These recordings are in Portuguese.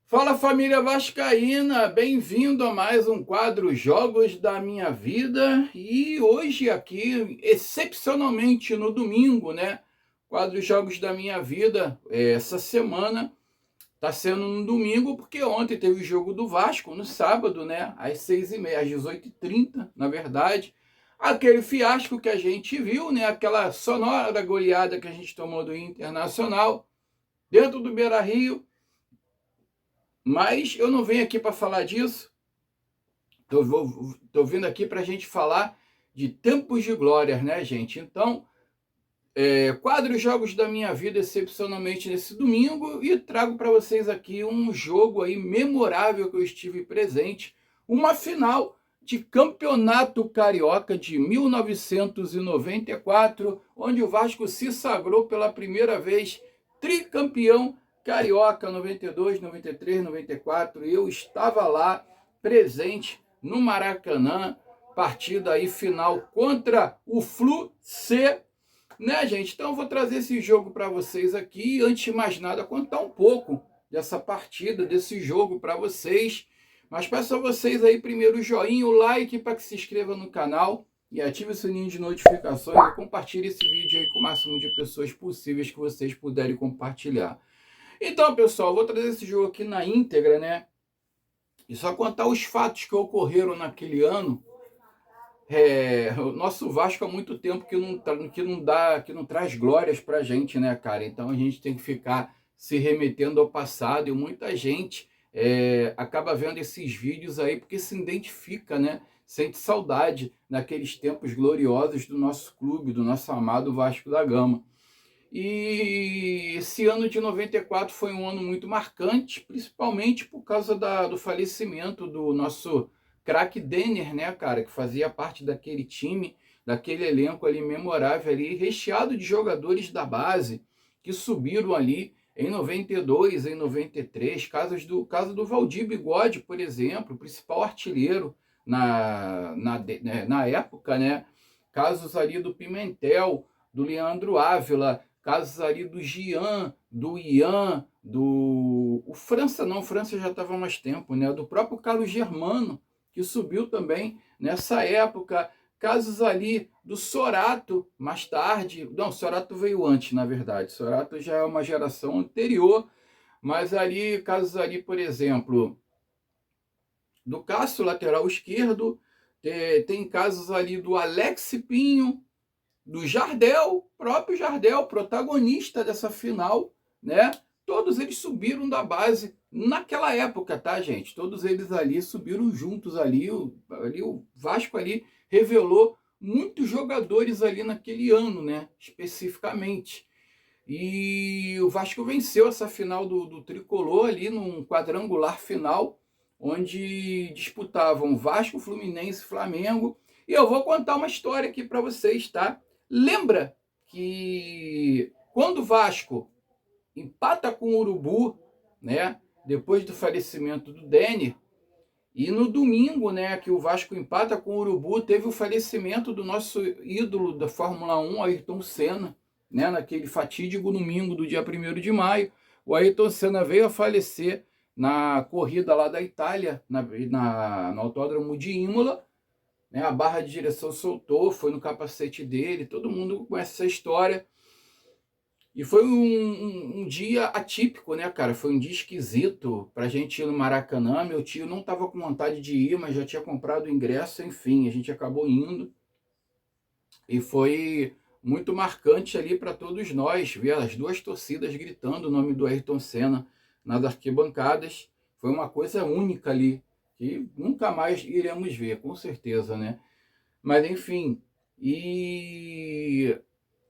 Fala família vascaína, bem-vindo a mais um quadro Jogos da Minha Vida e hoje aqui, excepcionalmente no domingo, né? Quadro Jogos da Minha Vida, essa semana tá sendo no domingo porque ontem teve o jogo do Vasco, no sábado, né? Às 6h30, às 18h30, na verdade. Aquele fiasco que a gente viu, né? Aquela sonora goleada que a gente tomou do Internacional dentro do Beira-Rio. Mas eu não venho aqui para falar disso. Tô vindo aqui para a gente falar de tempos de glória, né, gente? Então, quadro Jogos da Minha Vida, excepcionalmente nesse domingo, e trago para vocês aqui um jogo aí memorável que eu estive presente, uma final de Campeonato Carioca de 1994, onde o Vasco se sagrou pela primeira vez tricampeão carioca 92, 93, 94. Eu estava lá presente no Maracanã, partida aí final contra o Flu-C, né, gente? Então eu vou trazer esse jogo para vocês aqui. Antes de mais nada, contar um pouco dessa partida, desse jogo para vocês. Mas peço a vocês aí primeiro o joinha, o like para que se inscreva no canal e ative o sininho de notificações e compartilhe esse vídeo aí com o máximo de pessoas possíveis que vocês puderem compartilhar. Então, pessoal, eu vou trazer esse jogo aqui na íntegra, né? E só contar os fatos que ocorreram naquele ano. O nosso Vasco há muito tempo que não traz glórias pra gente, né, cara? Então a gente tem que ficar se remetendo ao passado e muita gente acaba vendo esses vídeos aí porque se identifica, né? Sente saudade daqueles tempos gloriosos do nosso clube, do nosso amado Vasco da Gama. E esse ano de 94 foi um ano muito marcante, principalmente por causa do falecimento do nosso craque Denner, né, cara, que fazia parte daquele time, daquele elenco ali memorável ali, recheado de jogadores da base que subiram ali em 92, em 93, caso do Valdir Bigode, por exemplo, principal artilheiro na época, né? Casos ali do Pimentel, do Leandro Ávila, casos ali do Gian, do Ian, o França não, o França já estava há mais tempo, né? Do próprio Carlos Germano, que subiu também nessa época. Casos ali do Sorato, mais tarde. Não, Sorato veio antes, na verdade. Sorato já é uma geração anterior, mas ali, casos ali, por exemplo, do Cássio, lateral esquerdo, tem casos ali do Alex Pinho, do Jardel, próprio Jardel, protagonista dessa final, né? Todos eles subiram da base naquela época, tá, gente? Todos eles ali subiram juntos ali, o Vasco ali revelou muitos jogadores ali naquele ano, né? Especificamente. E o Vasco venceu essa final do Tricolor ali num quadrangular final, onde disputavam Vasco, Fluminense e Flamengo. E eu vou contar uma história aqui para vocês, tá? Lembra que quando o Vasco empata com o Urubu, né? Depois do falecimento do Denner, e no domingo, né, que o Vasco empata com o Urubu, teve o falecimento do nosso ídolo da Fórmula 1, Ayrton Senna, né, naquele fatídico domingo do dia 1º de maio. O Ayrton Senna veio a falecer na corrida lá da Itália, no Autódromo de Imola, né, a barra de direção soltou, foi no capacete dele, todo mundo conhece essa história. E foi um dia atípico, né, cara? Foi um dia esquisito pra gente ir no Maracanã. Meu tio não tava com vontade de ir, mas já tinha comprado o ingresso, enfim, a gente acabou indo. E foi muito marcante ali para todos nós ver as duas torcidas gritando o nome do Ayrton Senna nas arquibancadas. Foi uma coisa única ali, que nunca mais iremos ver, com certeza, né? Mas enfim, e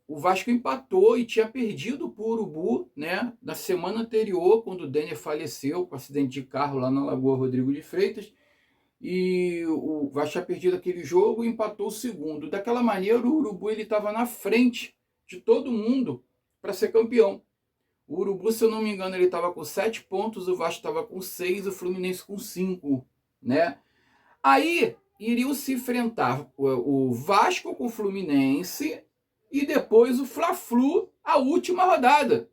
o Vasco empatou e tinha perdido para o Urubu, né? Na semana anterior, quando o Denner faleceu com um acidente de carro lá na Lagoa Rodrigo de Freitas. E o Vasco tinha perdido aquele jogo e empatou o segundo. Daquela maneira, o Urubu estava na frente de todo mundo para ser campeão. O Urubu, se eu não me engano, ele estava com 7 pontos, o Vasco estava com 6, o Fluminense com 5, né? Aí iriam se enfrentar o Vasco com o Fluminense e depois o Fla-Flu, a última rodada.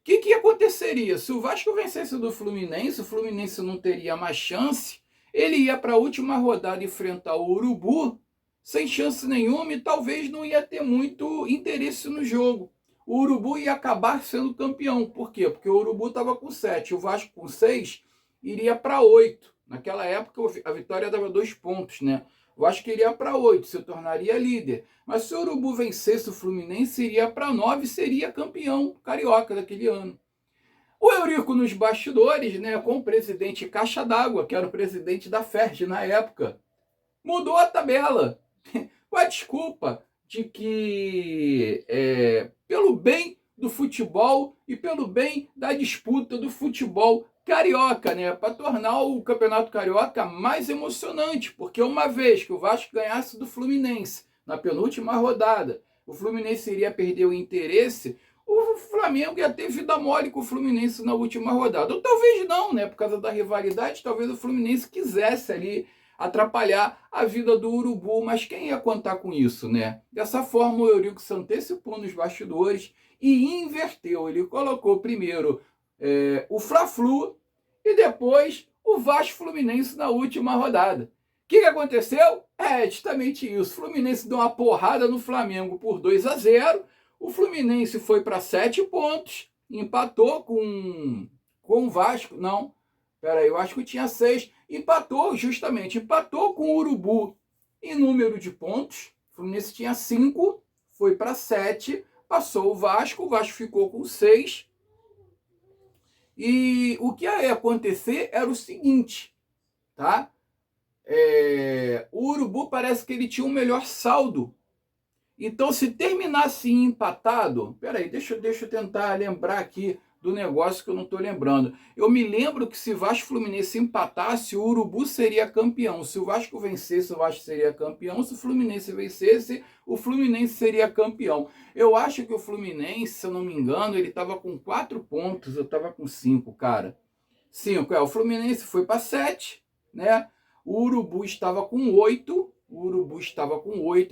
que aconteceria? Se o Vasco vencesse do Fluminense, o Fluminense não teria mais chance, ele ia para a última rodada enfrentar o Urubu, sem chance nenhuma, e talvez não ia ter muito interesse no jogo. O Urubu ia acabar sendo campeão. Por quê? Porque o Urubu estava com 7, o Vasco com 6, iria para 8. Naquela época a vitória dava 2 pontos, né? O Vasco iria para 8, se tornaria líder. Mas se o Urubu vencesse o Fluminense, iria para 9 e seria campeão carioca daquele ano. O Eurico nos bastidores, né, com o presidente Caixa d'Água, que era o presidente da FERJ na época, mudou a tabela. Com a desculpa de que, pelo bem do futebol e pelo bem da disputa do futebol carioca, né, para tornar o Campeonato Carioca mais emocionante, porque uma vez que o Vasco ganhasse do Fluminense na penúltima rodada, o Fluminense iria perder o interesse, o Flamengo ia ter vida mole com o Fluminense na última rodada. Ou talvez não, né, por causa da rivalidade, talvez o Fluminense quisesse ali atrapalhar a vida do Urubu, mas quem ia contar com isso, né? Dessa forma, o Eurico se antecipou nos bastidores e inverteu. Ele colocou primeiro o Fla-Flu e depois o Vasco Fluminense na última rodada. O que aconteceu? Justamente isso. O Fluminense deu uma porrada no Flamengo por 2-0. O Fluminense foi para 7 pontos, empatou com o Vasco. Não, peraí, o Vasco tinha 6. Empatou com o Urubu em número de pontos. O Fluminense tinha 5, foi para 7, passou o Vasco ficou com 6. E o que ia acontecer era o seguinte, tá? O Urubu parece que ele tinha um melhor saldo. Então, se terminasse empatado, peraí, deixa eu tentar lembrar aqui do negócio que eu não estou lembrando. Eu me lembro que se Vasco e Fluminense empatasse, o Urubu seria campeão. Se o Vasco vencesse, o Vasco seria campeão. Se o Fluminense vencesse, o Fluminense seria campeão. Eu acho que o Fluminense, se eu não me engano, ele estava com 4 pontos, eu estava com 5, cara. 5, o Fluminense foi para 7, né? O Urubu estava com 8,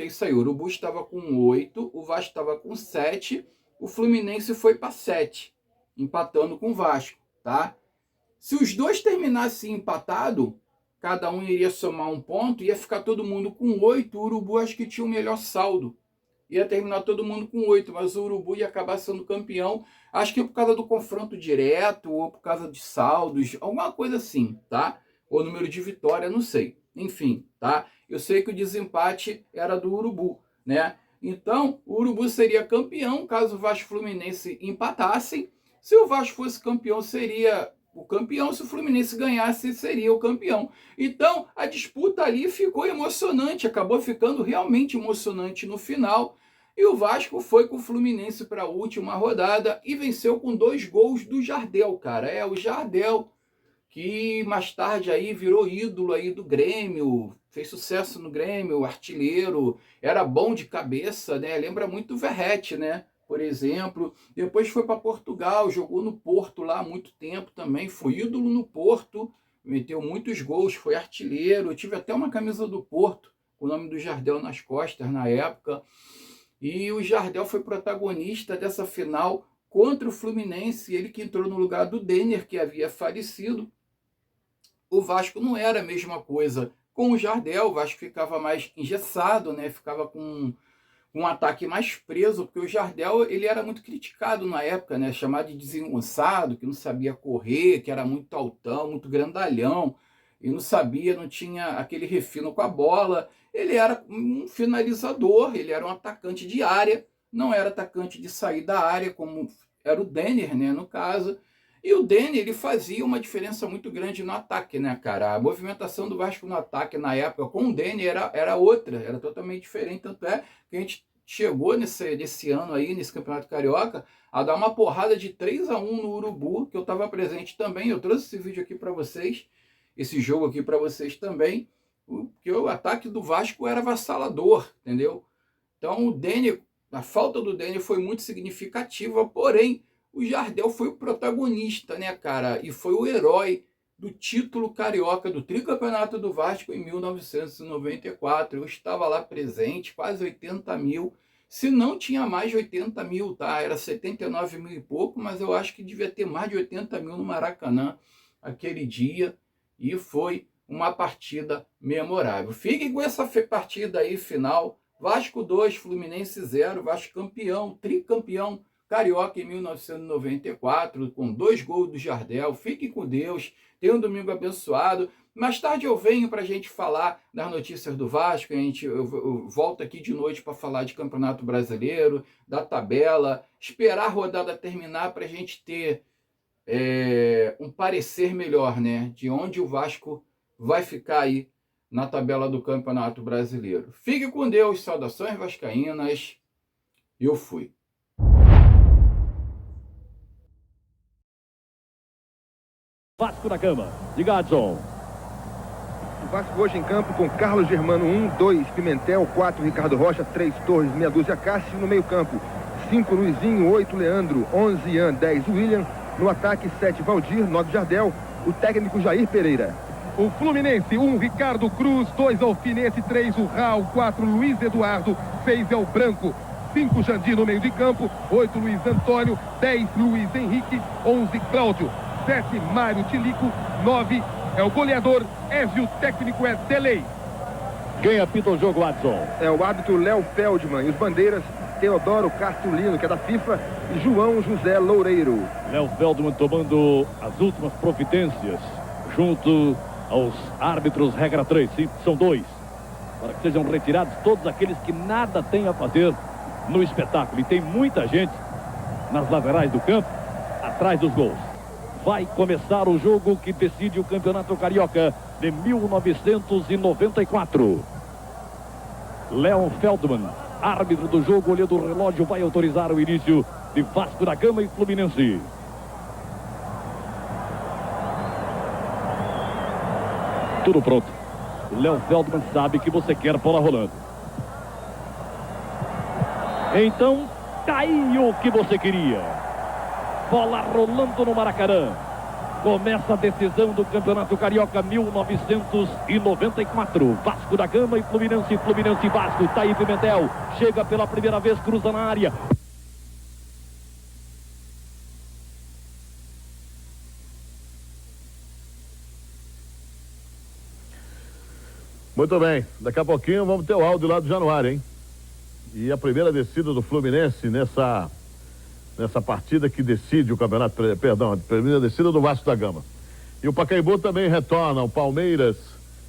é isso aí, o Urubu estava com 8, o Vasco estava com 7, o Fluminense foi para 7, empatando com o Vasco, tá? Se os dois terminassem empatado, cada um iria somar um ponto, ia ficar todo mundo com 8, o Urubu acho que tinha o melhor saldo. Ia terminar todo mundo com 8, mas o Urubu ia acabar sendo campeão, acho que por causa do confronto direto, ou por causa de saldos, alguma coisa assim, tá? Ou número de vitória, não sei. Enfim, tá? Eu sei que o desempate era do Urubu, né? Então, o Urubu seria campeão caso o Vasco e o Fluminense empatassem. Se o Vasco fosse campeão, seria o campeão. Se o Fluminense ganhasse, seria o campeão. Então, a disputa ali ficou emocionante, acabou ficando realmente emocionante no final. E o Vasco foi com o Fluminense para a última rodada e venceu com 2 gols do Jardel, cara. O Jardel, que mais tarde aí virou ídolo aí do Grêmio, fez sucesso no Grêmio, artilheiro, era bom de cabeça, né? Lembra muito o Verratti, né? Por exemplo, depois foi para Portugal, jogou no Porto lá há muito tempo também, foi ídolo no Porto, meteu muitos gols, foi artilheiro, eu tive até uma camisa do Porto, com o nome do Jardel nas costas na época, e o Jardel foi protagonista dessa final contra o Fluminense, ele que entrou no lugar do Denner, que havia falecido. O Vasco não era a mesma coisa com o Jardel, o Vasco ficava mais engessado, né? Ficava com um ataque mais preso, porque o Jardel ele era muito criticado na época, né? Chamado de desengonçado, que não sabia correr, que era muito altão, muito grandalhão, e não sabia, não tinha aquele refino com a bola. Ele era um finalizador, ele era um atacante de área, não era atacante de sair da área, como era o Denner, né, no caso. E o Denner, ele fazia uma diferença muito grande no ataque, né, cara? A movimentação do Vasco no ataque na época com o Denner era outra, era totalmente diferente. Tanto é que a gente chegou nesse ano aí, nesse Campeonato Carioca, a dar uma porrada de 3-1 no Urubu, que eu estava presente também. Eu trouxe esse vídeo aqui para vocês, esse jogo aqui para vocês também, porque o ataque do Vasco era avassalador, entendeu? Então o Denner, a falta do Denner foi muito significativa, porém o Jardel foi o protagonista, né, cara? E foi o herói do título carioca do tricampeonato do Vasco em 1994. Eu estava lá presente, quase 80 mil. Se não tinha mais de 80 mil, tá? Era 79 mil e pouco, mas eu acho que devia ter mais de 80 mil no Maracanã aquele dia, e foi uma partida memorável. Fique com essa partida aí final, Vasco 2, Fluminense 0, Vasco campeão, tricampeão carioca em 1994, com 2 gols do Jardel. Fique com Deus, tenha um domingo abençoado. Mais tarde eu venho para a gente falar das notícias do Vasco, eu volto aqui de noite para falar de Campeonato Brasileiro, da tabela, esperar a rodada terminar para a gente ter um parecer melhor, né, de onde o Vasco vai ficar aí na tabela do Campeonato Brasileiro. Fique com Deus, saudações vascaínas, eu fui. Vasco da Gama, de Gadson. O Vasco hoje em campo com Carlos Germano 1, 2 Pimentel, 4 Ricardo Rocha, 3 Torres, meia dúzia Cássio. No meio campo 5 Luizinho, 8 Leandro, 11 Ian, 10 William. No ataque 7 Valdir, 9 Jardel. O técnico Jair Pereira. O Fluminense 1 Ricardo Cruz, 2 Alfinete, 3 o Raul, 4 Luiz Eduardo, 6 é o Branco, 5 Jandir no meio de campo, 8 Luiz Antônio, 10 Luiz Henrique, 11 Cláudio, 7 Mário Tilico, 9 é o goleador Ézio, o técnico é Delei. Quem apita o jogo, Adson? É o árbitro Léo Feldman e os bandeiras Teodoro Castrolino, que é da FIFA, e João José Loureiro. Léo Feldman tomando as últimas providências junto aos árbitros regra 3, sim, são 2, para que sejam retirados todos aqueles que nada têm a fazer no espetáculo. E tem muita gente nas laterais do campo, atrás dos gols. Vai começar o jogo que decide o Campeonato Carioca de 1994. Léo Feldman, árbitro do jogo, olhando o relógio, vai autorizar o início de Vasco da Gama e Fluminense. Tudo pronto. O Léo Feldman sabe que você quer bola rolando. Então, tá aí o que você queria. Bola rolando no Maracanã. Começa a decisão do Campeonato Carioca 1994. Vasco da Gama e Fluminense, Fluminense e Vasco. Tá aí Pimentel. Chega pela primeira vez, cruza na área. Muito bem, daqui a pouquinho vamos ter o áudio lá do Januário, hein? E a primeira descida do Fluminense nessa partida que decide o campeonato, perdão, a primeira descida do Vasco da Gama. E o Pacaembu também retorna, o Palmeiras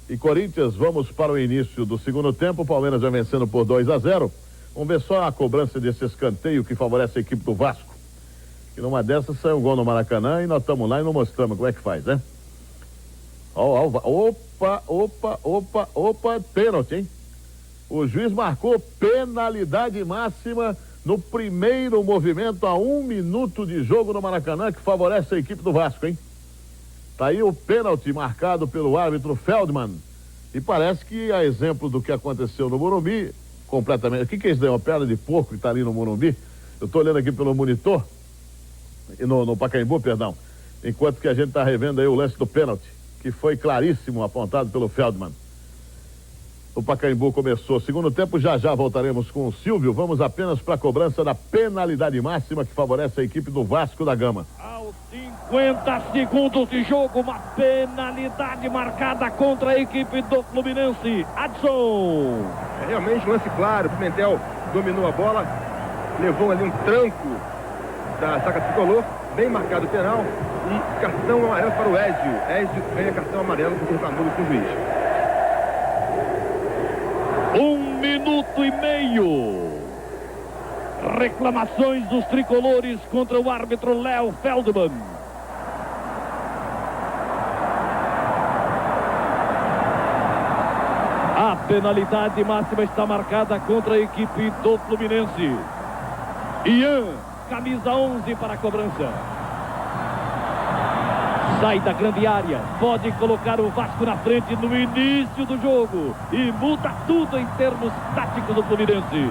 e Corinthians. Vamos para o início do segundo tempo, o Palmeiras vai vencendo por 2-0. Vamos ver só a cobrança desse escanteio que favorece a equipe do Vasco. E numa dessas saiu um gol no Maracanã e nós estamos lá e não mostramos como é que faz, né? Opa, pênalti, hein? O juiz marcou penalidade máxima no primeiro movimento a 1 minuto de jogo no Maracanã, que favorece a equipe do Vasco, hein? Tá aí o pênalti marcado pelo árbitro Feldman. E parece que, a exemplo do que aconteceu no Morumbi, completamente... O que é isso daí? Uma perna de porco que tá ali no Morumbi? Eu tô olhando aqui pelo monitor, no Pacaembu, perdão, enquanto que a gente tá revendo aí o lance do pênalti, que foi claríssimo, apontado pelo Feldman. O Pacaembu começou o segundo tempo, já voltaremos com o Silvio. Vamos apenas para a cobrança da penalidade máxima que favorece a equipe do Vasco da Gama. Aos 50 segundos de jogo, uma penalidade marcada contra a equipe do Fluminense. Adson. É realmente um lance claro, Pimentel dominou a bola, levou ali um tranco da saca tricolor, bem marcado o penal, e cartão amarelo para o Ézio. Ézio ganha cartão amarelo porque reclamou com o juiz. 1 minuto e meio. Reclamações dos tricolores contra o árbitro Léo Feldman. A penalidade máxima está marcada contra a equipe do Fluminense. Ian, camisa 11 para a cobrança. Sai da grande área, pode colocar o Vasco na frente no início do jogo e muda tudo em termos táticos do Fluminense.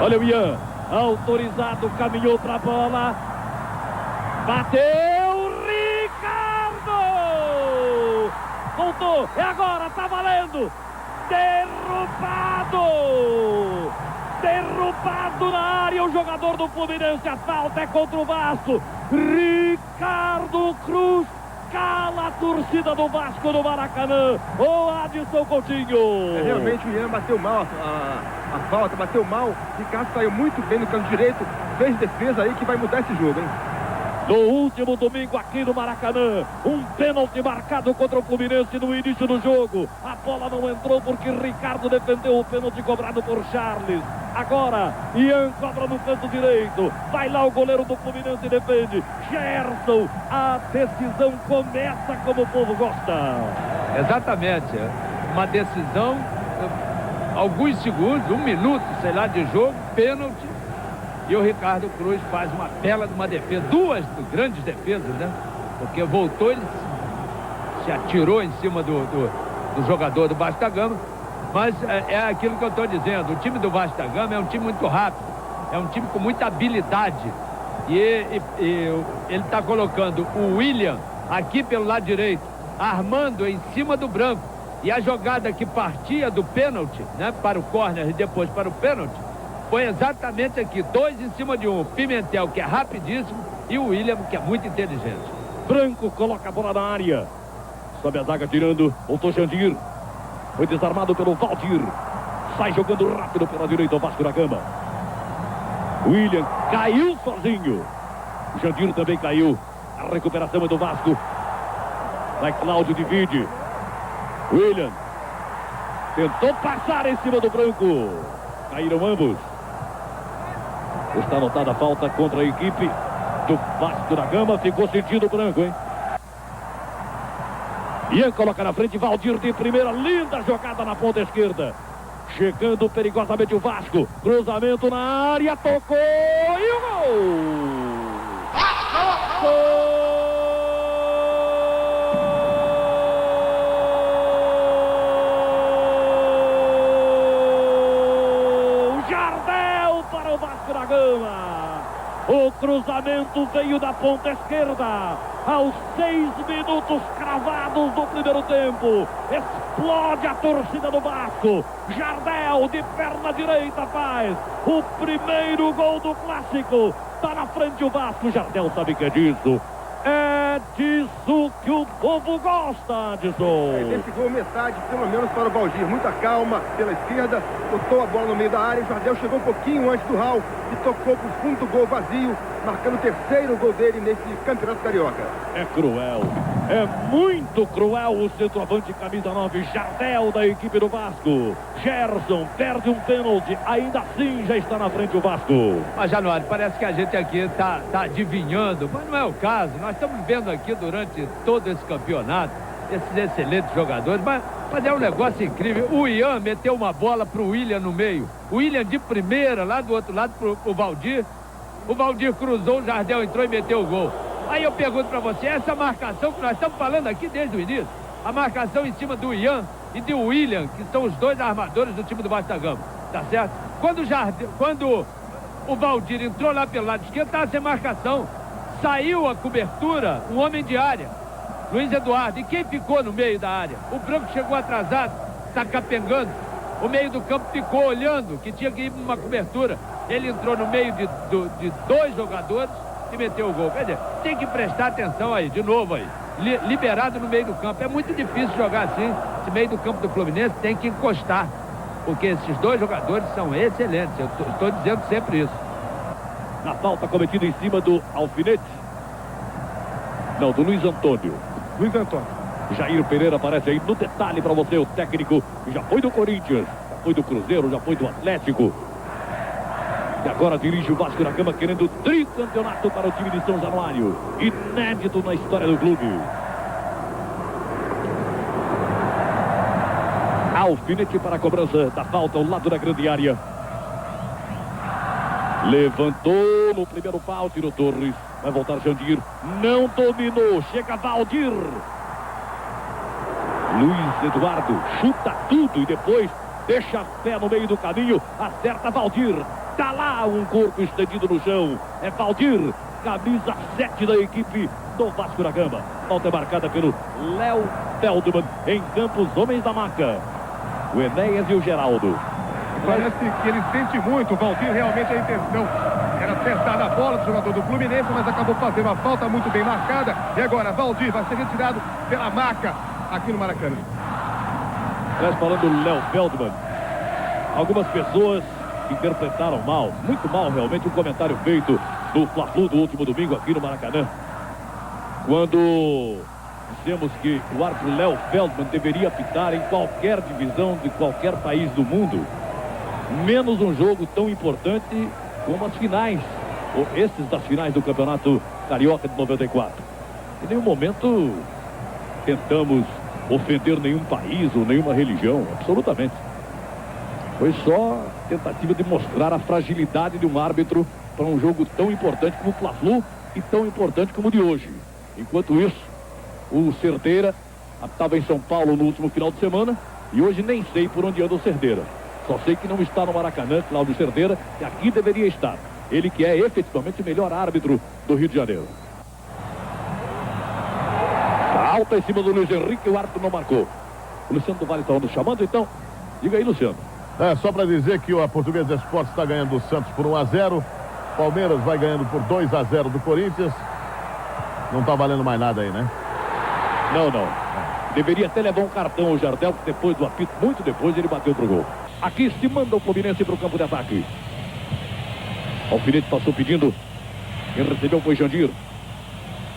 Olha o Ian, autorizado, caminhou para a bola, bateu, Ricardo! Voltou, é agora, tá valendo! Derrubado! Derrubado na área o jogador do Fluminense. A falta é contra o Vasco. Ricardo Cruz cala a torcida do Vasco no Maracanã. O Adson Coutinho. Realmente o Ian bateu mal a falta, bateu mal. Ricardo saiu muito bem no canto direito. Fez defesa aí que vai mudar esse jogo, hein? No último domingo aqui no Maracanã, um pênalti marcado contra o Fluminense no início do jogo. A bola não entrou porque Ricardo defendeu o pênalti cobrado por Charles. Agora, Ian cobra no canto direito. Vai lá o goleiro do Fluminense e defende. Gerson, a decisão começa como o povo gosta. Exatamente. Uma decisão, alguns segundos, 1 minuto, sei lá, de jogo, pênalti. E o Ricardo Cruz faz uma bela de uma defesa, 2 grandes defesas, né? Porque voltou, ele se atirou em cima do jogador do Vasco da Gama. Mas é aquilo que eu estou dizendo, o time do Vasco da Gama é um time muito rápido, é um time com muita habilidade. E ele está colocando o William aqui pelo lado direito, armando em cima do Branco. E a jogada que partia do pênalti, né, para o córner e depois para o pênalti, foi exatamente aqui, 2 em cima de um. Pimentel, que é rapidíssimo, e o William, que é muito inteligente. Branco coloca a bola na área. Sobe a zaga tirando, voltou Jandir. Foi desarmado pelo Valdir. Sai jogando rápido pela direita o Vasco da Gama. William caiu sozinho. Jandir também caiu. A recuperação é do Vasco. Vai Cláudio, divide. William tentou passar em cima do Branco. Caíram ambos. Está anotada a falta contra a equipe do Vasco da Gama. Ficou sentido o Branco, hein? Ian coloca na frente, Valdir de primeira. Linda jogada na ponta esquerda. Chegando perigosamente o Vasco. Cruzamento na área, tocou e o gol! Gol! O cruzamento veio da ponta esquerda. Aos 6 minutos cravados do primeiro tempo. Explode a torcida do Vasco. Jardel de perna direita faz o primeiro gol do clássico. Tá na frente o Vasco. Jardel sabe que é disso. É disso que o povo gosta, Adson. Esse gol metade, pelo menos para o Valdir. Muita calma pela esquerda, botou a bola no meio da área. O Jardel chegou um pouquinho antes do Raul e tocou para o fundo do gol vazio, marcando o terceiro gol dele nesse Campeonato Carioca. É cruel, é muito cruel o centroavante camisa 9, Jardel, da equipe do Vasco. Gerson perde um pênalti, ainda assim já está na frente o Vasco. Mas, Januário, parece que a gente aqui está adivinhando, mas não é o caso. Nós estamos vendo aqui durante todo esse campeonato esses excelentes jogadores, mas é um negócio incrível. O Ian meteu uma bola para o William no meio. O William de primeira, lá do outro lado, para o Valdir. O Valdir cruzou, o Jardel entrou e meteu o gol. Aí eu pergunto para você, essa marcação que nós estamos falando aqui desde o início, a marcação em cima do Ian e do William, que são os 2 armadores do time do Vasco da Gama, tá certo? Quando o Valdir entrou lá pelo lado esquerdo, estava sem marcação. Saiu a cobertura, um homem de área, Luiz Eduardo. E quem ficou no meio da área? O Branco chegou atrasado, está capengando. O meio do campo ficou olhando, que tinha que ir para uma cobertura. Ele entrou no meio de 2 jogadores e meteu o gol. Quer dizer, tem que prestar atenção aí, de novo aí. Liberado no meio do campo. É muito difícil jogar assim. Esse meio do campo do Fluminense tem que encostar. Porque esses 2 jogadores são excelentes. Eu estou dizendo sempre isso. Na falta cometida em cima do Alfinete. Não, do Luiz Antônio. Luiz Antônio. Jair Pereira aparece aí no detalhe para você, o técnico que já foi do Corinthians, já foi do Cruzeiro, já foi do Atlético. E agora dirige o Vasco da Gama querendo tricampeonato para o time de São Januário. Inédito na história do clube. Alfinete para a cobrança da falta ao lado da grande área. Levantou no primeiro pau, tirou Torres. Vai voltar Jandir. Não dominou. Chega Valdir. Luiz Eduardo chuta tudo e depois deixa a pé no meio do caminho. Acerta Valdir. Tá lá um corpo estendido no chão. É Valdir, camisa 7 da equipe do Vasco da Gama. Falta marcada pelo Léo Feldman em campo, os homens da maca. o Enéas e o Geraldo. Parece que ele sente muito, o Valdir, realmente a intenção era acertar a bola do jogador do Fluminense, mas acabou fazendo uma falta muito bem marcada. E agora, Valdir vai ser retirado pela maca aqui no Maracanã. Mas falando do Léo Feldman, algumas pessoas interpretaram mal, muito mal realmente, um comentário feito do Fla-Flu do último domingo aqui no Maracanã, quando dizemos que o árbitro Léo Feldman deveria apitar em qualquer divisão de qualquer país do mundo, menos um jogo tão importante como as finais, ou esses das finais do Campeonato Carioca de 94. Em nenhum momento tentamos ofender nenhum país ou nenhuma religião, absolutamente. Foi só tentativa de mostrar a fragilidade de um árbitro para um jogo tão importante como o Fla-Flu e tão importante como o de hoje. Enquanto isso, o Cerdeira estava em São Paulo no último final de semana e hoje nem sei por onde anda o Cerdeira. Só sei que não está no Maracanã, Cláudio Cerdeira, que aqui deveria estar. Ele que é efetivamente o melhor árbitro do Rio de Janeiro. Alta em cima do Luiz Henrique, o árbitro não marcou. O Luciano do Vale está chamando, então. Diga aí, Luciano. Só para dizer que a Portuguesa Esportes está ganhando do Santos por 1-0. Palmeiras vai ganhando por 2-0 do Corinthians. Não está valendo mais nada aí, né? Não. Deveria até levar um cartão ao Jardel, que depois do apito, muito depois, ele bateu pro gol. Aqui se manda o Fluminense para o campo de ataque. Alfinete passou pedindo. Quem recebeu foi Jandir.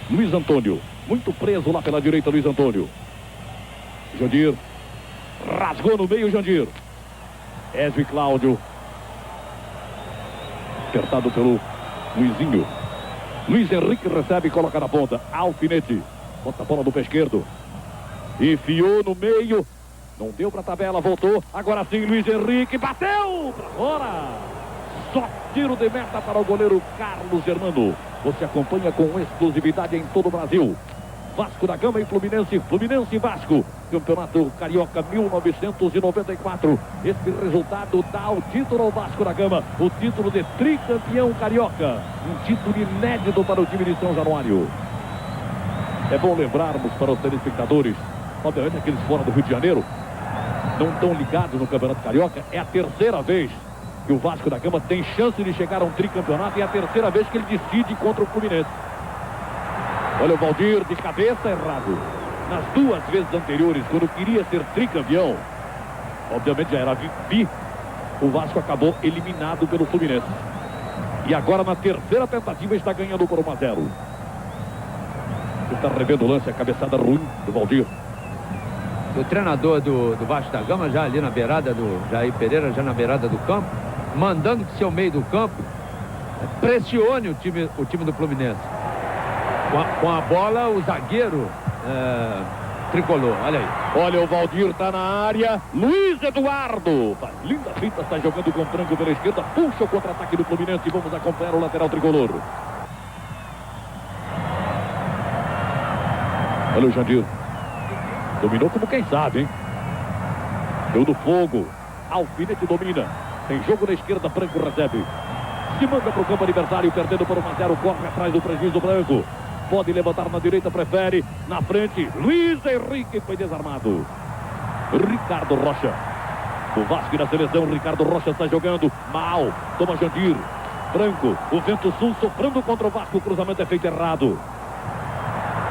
Luiz Antônio. Muito preso lá pela direita, Luiz Antônio. Jandir. Rasgou no meio, Jandir. Ezio e Cláudio. Apertado pelo Luizinho. Luiz Henrique recebe e coloca na ponta. Alfinete. Bota a bola do pé esquerdo. Enfiou no meio. Não deu pra tabela, voltou. Agora sim, Luiz Henrique. Bateu pra fora. Só tiro de meta para o goleiro Carlos Germano. Você acompanha com exclusividade em todo o Brasil. Vasco da Gama e Fluminense. Fluminense e Vasco. Campeonato Carioca 1994. Esse resultado dá o título ao Vasco da Gama. O título de tricampeão carioca. Um título inédito para o time de São Januário. É bom lembrarmos para os telespectadores, obviamente aqueles fora do Rio de Janeiro, não estão ligados no Campeonato Carioca. É a terceira vez que o Vasco da Gama tem chance de chegar a um tricampeonato e é a terceira vez que ele decide contra o Fluminense. Olha o Valdir de cabeça, errado. Nas duas vezes anteriores, quando queria ser tricampeão, obviamente já era bi, o Vasco acabou eliminado pelo Fluminense. E agora na terceira tentativa está ganhando por 1-0. Está revendo o lance, a cabeçada ruim do Valdir. O treinador do Vasco da Gama já ali na beirada do Jair Pereira, já na beirada do campo, mandando que seu meio do campo pressione o time do Fluminense. Com a bola, o zagueiro tricolor, olha aí. Olha, o Valdir tá na área. Luiz Eduardo, linda fita, está jogando com tranco pela esquerda, puxa o contra-ataque do Fluminense e vamos acompanhar o lateral tricolor. Olha o Jandir. Dominou como quem sabe, hein? Deu no fogo. Alfinete domina. Tem jogo na esquerda, Branco recebe. Se manda para o campo adversário, perdendo por 1-0, corre atrás do prejuízo Branco. Pode levantar na direita, prefere. Na frente, Luiz Henrique foi desarmado. Ricardo Rocha. Do Vasco e da seleção, Ricardo Rocha está jogando mal. Toma Jandir. Branco, o vento sul sofrendo contra o Vasco. O cruzamento é feito errado.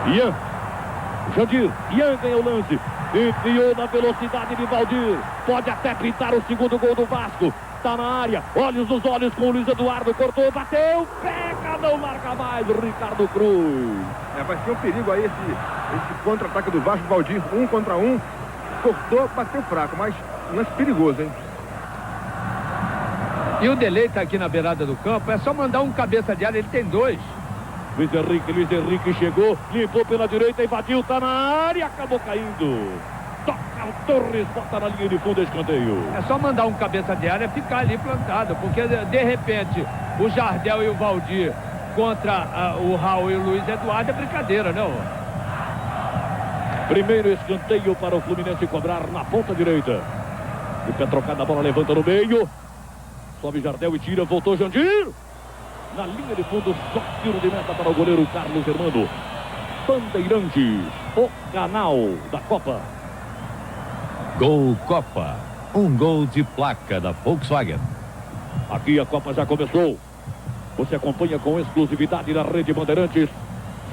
Ian. Jandir, Ian ganha o lance. Enfiou na velocidade de Valdir. Pode até pintar o segundo gol do Vasco. Está na área, olhos nos olhos com o Luiz Eduardo. Cortou, bateu, pega, não marca mais. Ricardo Cruz. Vai ser um perigo aí esse contra-ataque do Vasco. Valdir, 1 contra 1. Cortou, bateu fraco, mas lance perigoso, hein? E o Delay está aqui na beirada do campo. É só mandar um cabeça de área, ele tem 2. Luiz Henrique chegou, limpou pela direita, invadiu, tá na área, acabou caindo. Toca o Torres, bota na linha de fundo, escanteio. É só mandar um cabeça de área e ficar ali plantado, porque de repente o Jardel e o Valdir contra o Raul e o Luiz Eduardo é brincadeira, não? Primeiro escanteio para o Fluminense cobrar na ponta direita. O pé trocado, a bola levanta no meio. Sobe Jardel e tira, voltou Jandir. Na linha de fundo, só tiro de meta para o goleiro Carlos Germano. Bandeirantes, o canal da Copa. Gol Copa. Um gol de placa da Volkswagen. Aqui a Copa já começou. Você acompanha com exclusividade na Rede Bandeirantes.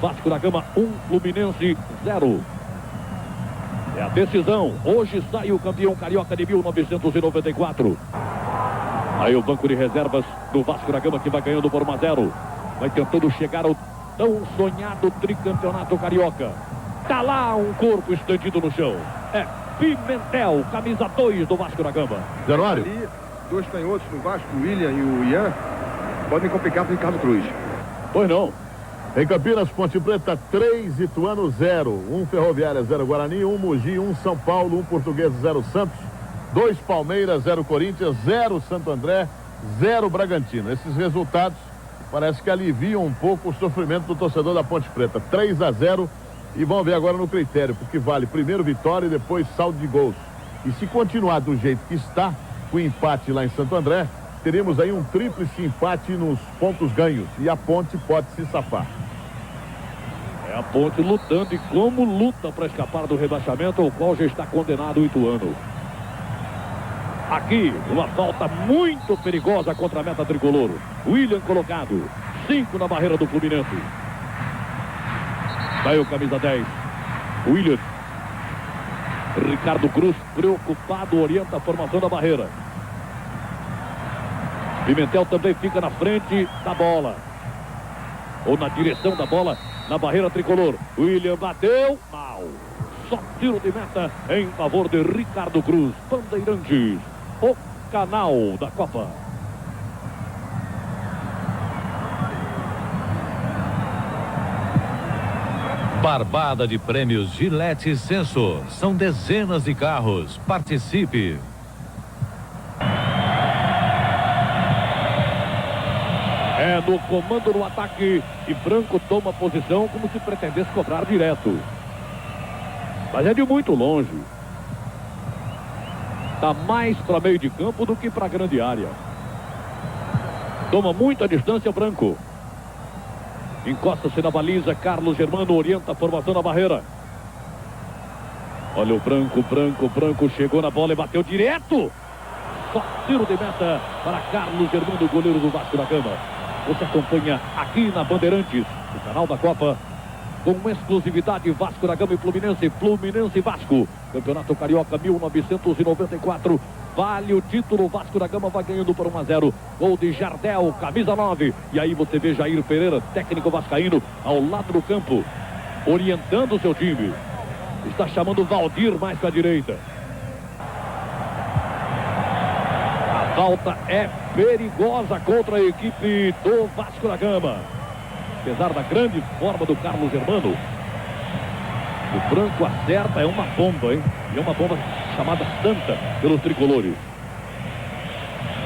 Vasco da Gama 1, Fluminense 0. É a decisão. Hoje sai o campeão carioca de 1994. Aí o banco de reservas do Vasco da Gama que vai ganhando por 1-0. Vai tentando chegar ao tão sonhado tricampeonato carioca. Tá lá um corpo estendido no chão. É Pimentel, camisa 2 do Vasco da Gama. Januário. Ali, dois canhotos no Vasco, o William e o Ian, podem complicar para o Ricardo Cruz. Pois não. Em Campinas, Ponte Preta 3, Ituano 0. 1 Ferroviária 0 Guarani, 1 Mogi, 1 São Paulo, 1 Português 0 Santos, 2 Palmeiras 0 Corinthians, 0 Santo André, 0 Bragantino. Esses resultados parece que aliviam um pouco o sofrimento do torcedor da Ponte Preta. 3-0 e vamos ver agora no critério, porque vale primeiro vitória e depois saldo de gols. E se continuar do jeito que está, com o empate lá em Santo André, teremos aí um tríplice empate nos pontos ganhos e a Ponte pode se safar. É a Ponte lutando e como luta para escapar do rebaixamento, ao qual já está condenado o Ituano. Aqui, uma falta muito perigosa contra a meta tricolor. William colocado. 5 na barreira do Fluminense. Vai o camisa 10. William. Ricardo Cruz, preocupado, orienta a formação da barreira. Pimentel também fica na frente da bola. Ou na direção da bola, na barreira tricolor. William bateu. Mal. Só tiro de meta em favor de Ricardo Cruz. Bandeirantes. O canal da Copa. Barbada de prêmios Gillette e Senso. São dezenas de carros. Participe. É no comando no ataque e Branco toma posição como se pretendesse cobrar direto. Mas é de muito longe. Está mais para meio de campo do que para a grande área. Toma muita distância Branco. Encosta-se na baliza. Carlos Germano orienta a formação da barreira. Olha o Branco chegou na bola e bateu direto. Só tiro de meta para Carlos Germano, goleiro do Vasco da Gama. Você acompanha aqui na Bandeirantes, o canal da Copa, com exclusividade Vasco da Gama e Fluminense, Fluminense e Vasco. Campeonato Carioca 1994. Vale o título, Vasco da Gama vai ganhando por 1-0. Gol de Jardel, camisa 9. E aí você vê Jair Pereira, técnico vascaíno, ao lado do campo, orientando o seu time. Está chamando Valdir mais para a direita. A falta é perigosa contra a equipe do Vasco da Gama. Apesar da grande forma do Carlos Germano, o Branco acerta, é uma bomba, hein? E é uma bomba chamada Santa pelos tricolores.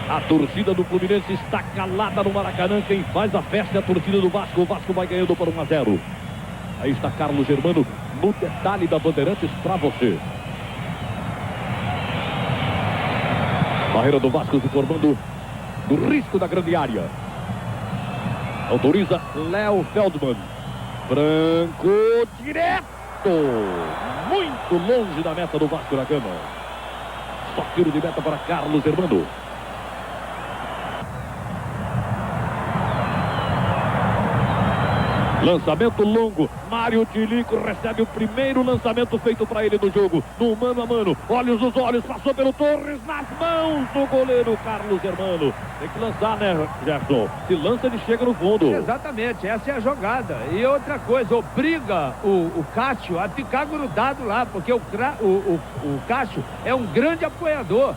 A torcida do Fluminense está calada no Maracanã. Quem faz a festa é a torcida do Vasco. O Vasco vai ganhando por 1-0. Aí está Carlos Germano no detalhe da Bandeirantes para você. Barreira do Vasco se formando no risco da grande área. Autoriza Léo Feldman. Branco direto. Muito longe da meta do Vasco da Gama. Só tiro de meta para Carlos Germano. Lançamento longo. Mário Tilico recebe o primeiro lançamento feito para ele no jogo. No mano a mano. Olhos nos olhos. Passou pelo Torres. Nas mãos do goleiro Carlos Germano. Tem que lançar, né, Gerson? Se lança, ele chega no fundo. Exatamente. Essa é a jogada. E outra coisa, obriga o Cássio a ficar grudado lá. Porque o Cássio é um grande apoiador.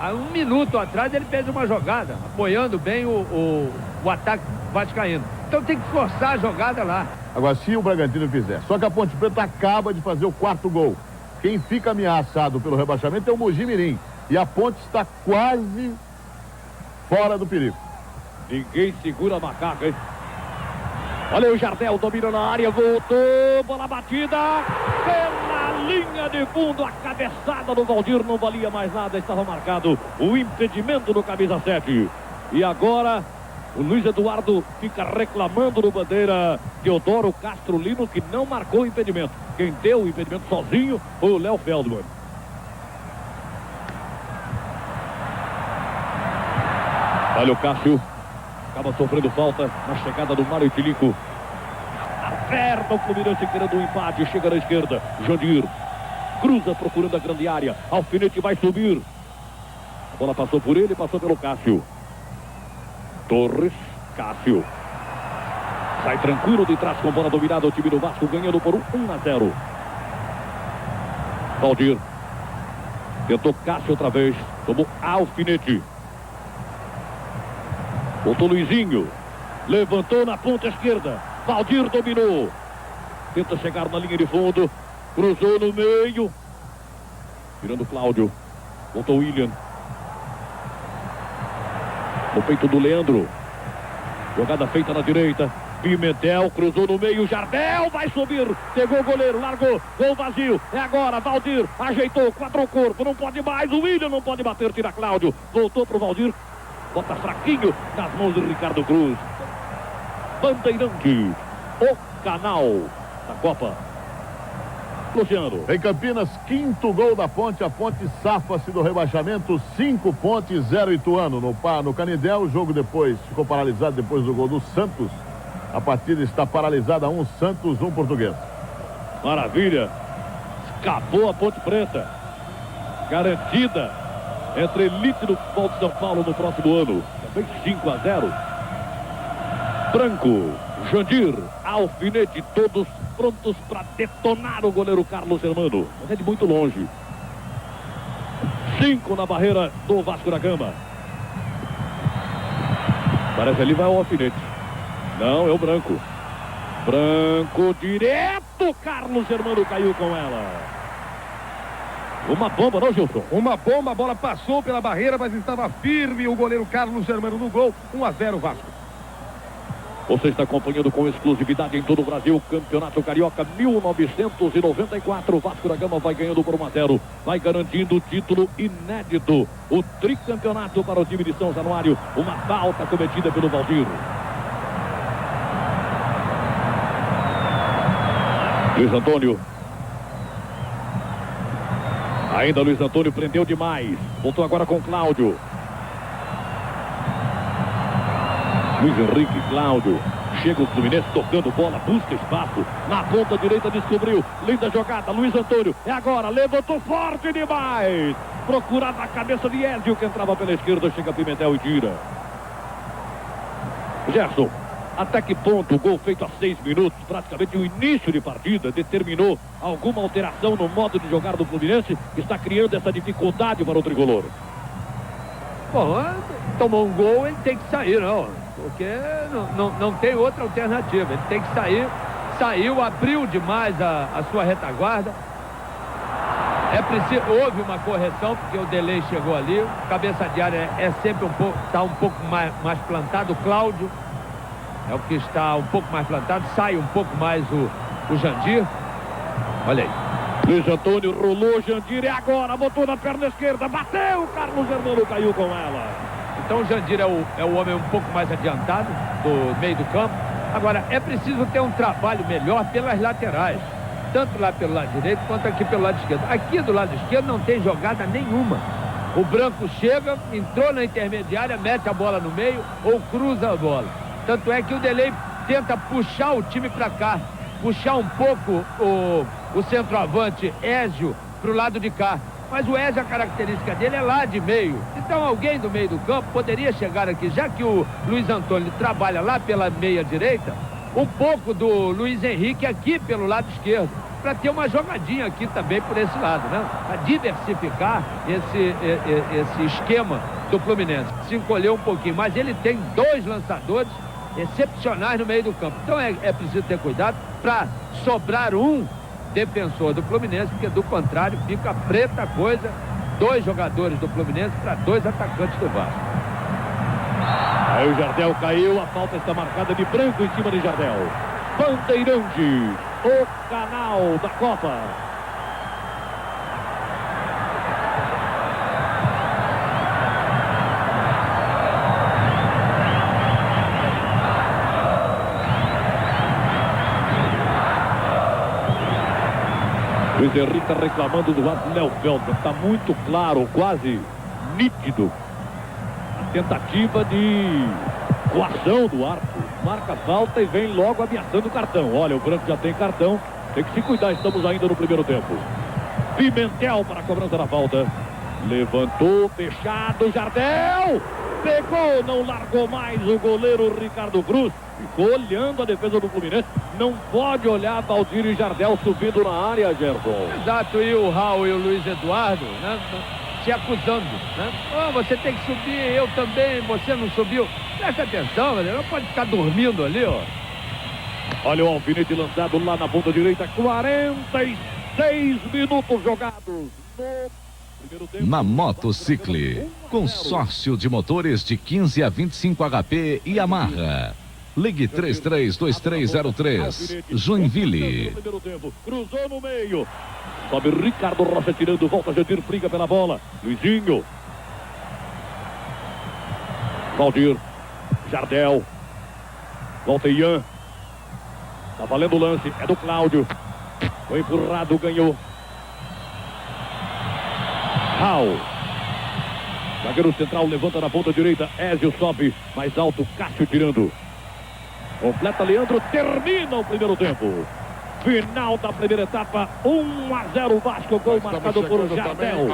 Há um minuto atrás ele fez uma jogada, apoiando bem o ataque vascaíno. Então tem que forçar a jogada lá. Agora, se o Bragantino fizer. Só que a Ponte Preta acaba de fazer o 4º gol. Quem fica ameaçado pelo rebaixamento é o Mogi Mirim. E a Ponte está quase fora do perigo. Ninguém segura a macaca, hein? Olha aí o Jardel, domina na área, voltou, bola batida, pela linha de fundo, a cabeçada do Valdir não valia mais nada, estava marcado o impedimento do camisa 7. E agora o Luiz Eduardo fica reclamando no bandeira Teodoro Castro Lino, que não marcou o impedimento. Quem deu o impedimento sozinho foi o Léo Feldman. Olha o Cássio. Acaba sofrendo falta na chegada do Mário Tilico. Aperta o Fluminense querendo um empate. Chega na esquerda. Jandir. Cruza procurando a grande área. Alfinete vai subir. A bola passou por ele, passou pelo Cássio. Torres. Cássio. Sai tranquilo de trás com bola dominada. O time do Vasco ganhando por 1-0. Valdir. Tentou Cássio outra vez. Tomou Alfinete. Voltou Luizinho. Levantou na ponta esquerda. Valdir dominou. Tenta chegar na linha de fundo. Cruzou no meio. Tirando Cláudio. Voltou William. No peito do Leandro. Jogada feita na direita. Pimentel cruzou no meio. Jardel vai subir. Pegou o goleiro. Largou. Gol vazio. É agora. Valdir ajeitou. Quadrou o corpo. Não pode mais. O William não pode bater. Tira Cláudio. Voltou pro Valdir. Bota fraquinho nas mãos de Ricardo Cruz. Bandeirante. O canal da Copa. Luciano. Em Campinas, 5º gol da Ponte. A Ponte safa-se do rebaixamento. 5 pontos, 0 Ituano. No Canindé, o jogo depois ficou paralisado depois do gol do Santos. A partida está paralisada. 1 Santos, 1 Português. Maravilha. Escapou a Ponte Preta. Garantida entre elite do futebol de São Paulo no próximo ano. Também 5-0. Branco, Jandir, Alfinete, todos prontos para detonar o goleiro Carlos Germano. Mas é de muito longe. 5 na barreira do Vasco da Gama. Parece ali vai o Alfinete. Não, é o Branco. Branco direto. Carlos Germano caiu com ela. Uma bomba, não, Gilson? Uma bomba, a bola passou pela barreira, mas estava firme o goleiro Carlos Germano no gol. 1-0 Vasco. Você está acompanhando com exclusividade em todo o Brasil o Campeonato Carioca 1994. Vasco da Gama vai ganhando por 1-0. Vai garantindo o título inédito. O tricampeonato para o time de São Januário. Uma falta cometida pelo Valdir. Luiz Antônio. Ainda Luiz Antônio prendeu demais. Voltou agora com Cláudio. Luiz Henrique, Cláudio. Chega o Fluminense tocando bola, busca espaço. Na ponta direita descobriu. Linda jogada, Luiz Antônio. É agora, levantou forte demais. Procurado na cabeça de Ézio, que entrava pela esquerda. Chega Pimentel e tira. Gerson. Até que ponto o gol feito a 6 minutos, praticamente o início de partida, determinou alguma alteração no modo de jogar do Fluminense, que está criando essa dificuldade para o tricolor? Bom, tomou um gol, ele tem que sair, não. Porque não tem outra alternativa. Ele tem que sair. Saiu, abriu demais a sua retaguarda. É preciso, houve uma correção, porque o delay chegou ali. Cabeça de área é sempre está um pouco mais plantado. O Cláudio é o que está um pouco mais plantado. Sai um pouco mais o Jandir. Olha aí. Luiz Antônio rolou, Jandir, e agora botou na perna esquerda, bateu, Carlos Germano caiu com ela. Então o Jandir é o homem um pouco mais adiantado do meio do campo. Agora, é preciso ter um trabalho melhor pelas laterais. Tanto lá pelo lado direito, quanto aqui pelo lado esquerdo. Aqui do lado esquerdo não tem jogada nenhuma. O Branco chega, entrou na intermediária, mete a bola no meio ou cruza a bola. Tanto é que o Delay tenta puxar o time para cá. Puxar um pouco o centroavante Ézio para o lado de cá. Mas o Ézio, a característica dele é lá de meio. Então alguém do meio do campo poderia chegar aqui, já que o Luiz Antônio trabalha lá pela meia direita, um pouco do Luiz Henrique aqui pelo lado esquerdo, para ter uma jogadinha aqui também por esse lado, né? Para diversificar esse esquema do Fluminense. Se encolheu um pouquinho, mas ele tem 2 lançadores excepcionais no meio do campo. Então é preciso ter cuidado para sobrar um defensor do Fluminense, porque do contrário fica preta coisa. 2 jogadores do Fluminense para 2 atacantes do Vasco. Aí o Jardel caiu, a falta está marcada de Branco em cima de Jardel. Bandeirante, o canal da Copa. Luiz Henrique reclamando do lado do Léo Feldman. Está muito claro, quase nítido. A tentativa de coação do árbitro. Marca falta e vem logo ameaçando o cartão. Olha, o branco já tem cartão. Tem que se cuidar, estamos ainda no primeiro tempo. Pimentel para a cobrança da falta. Levantou, fechado, Jardel. Pegou, não largou mais o goleiro Ricardo Cruz. Ficou olhando a defesa do Fluminense. Não pode olhar Valdir e Jardel subindo na área, Gerson. Exato, e o Raul e o Luiz Eduardo, né, se acusando, né? Oh, você tem que subir, eu também, você não subiu. Presta atenção, galera, não pode ficar dormindo ali, ó. Olha o alfinete lançado lá na ponta direita. 46 minutos jogados no primeiro tempo. Na Motocicle, consórcio de motores de 15 a 25 HP e Yamaha. Ligue 332303, Joinville. Cruzou no meio. Sobe Ricardo Rocha tirando, volta Jandir, briga pela bola. Luizinho. Valdir. Jardel. Volta Ian. Tá valendo o lance, é do Cláudio. Foi empurrado, ganhou. Raul. Zagueiro central levanta na ponta direita. Ézio sobe, mais alto, Cássio tirando. Completa Leandro, termina o primeiro tempo. Final da primeira etapa, 1-0 Vasco, gol marcado por Jardel.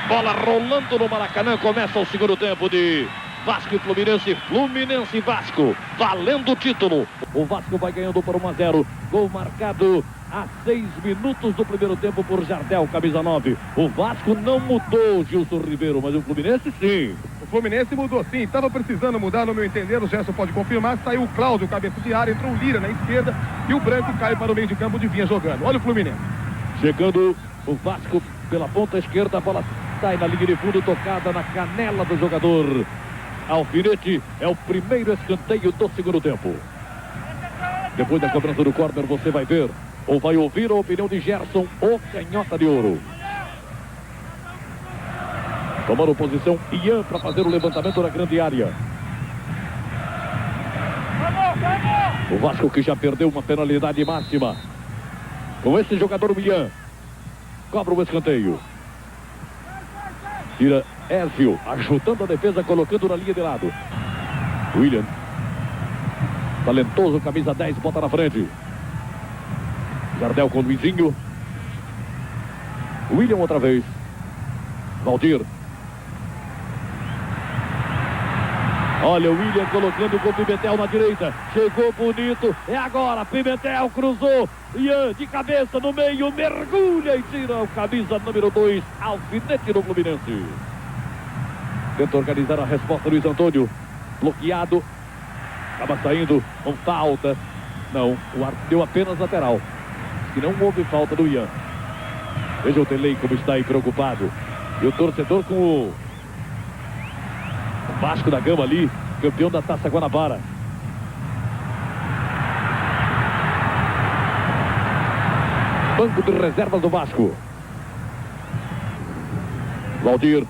Bola rolando no Maracanã, começa o segundo tempo de Vasco e Fluminense, Fluminense e Vasco, valendo o título. O Vasco vai ganhando por 1-0, gol marcado a 6 minutos do primeiro tempo por Jardel, camisa 9. O Vasco não mudou, Gilson Ribeiro, mas o Fluminense sim. O Fluminense mudou sim, estava precisando mudar no meu entender, o Gerson pode confirmar. Saiu o Cláudio, cabeça de área, entrou o Lira na esquerda e o Branco cai para o meio de campo onde vinha jogando. Olha o Fluminense. Chegando o Vasco pela ponta esquerda, a bola sai na linha de fundo, tocada na canela do jogador. Alfinete, é o primeiro escanteio do segundo tempo. Depois da cobrança do córner, você vai ver ou vai ouvir a opinião de Gerson, o canhota de ouro. Tomando posição Ian para fazer o levantamento na grande área. O Vasco que já perdeu uma penalidade máxima. Com esse jogador o Ian. Cobra o escanteio. Tira Ézio, ajudando a defesa, colocando na linha de lado. William. Talentoso, camisa 10, bota na frente. Jardel com Luizinho. William outra vez. Valdir. Olha o William colocando com o Pimentel na direita. Chegou bonito. É agora. Pimentel cruzou. Ian de cabeça no meio. Mergulha e tira o camisa número 2. Alfinete no Fluminense. Tenta organizar a resposta Luiz Antônio. Bloqueado. Acaba saindo com falta. Não, o árbitro deu apenas lateral. Que não houve falta do Ian. Veja o Telei como está aí preocupado. E o torcedor com o Vasco da Gama ali, campeão da Taça Guanabara. Banco de reservas do Vasco. Valdir.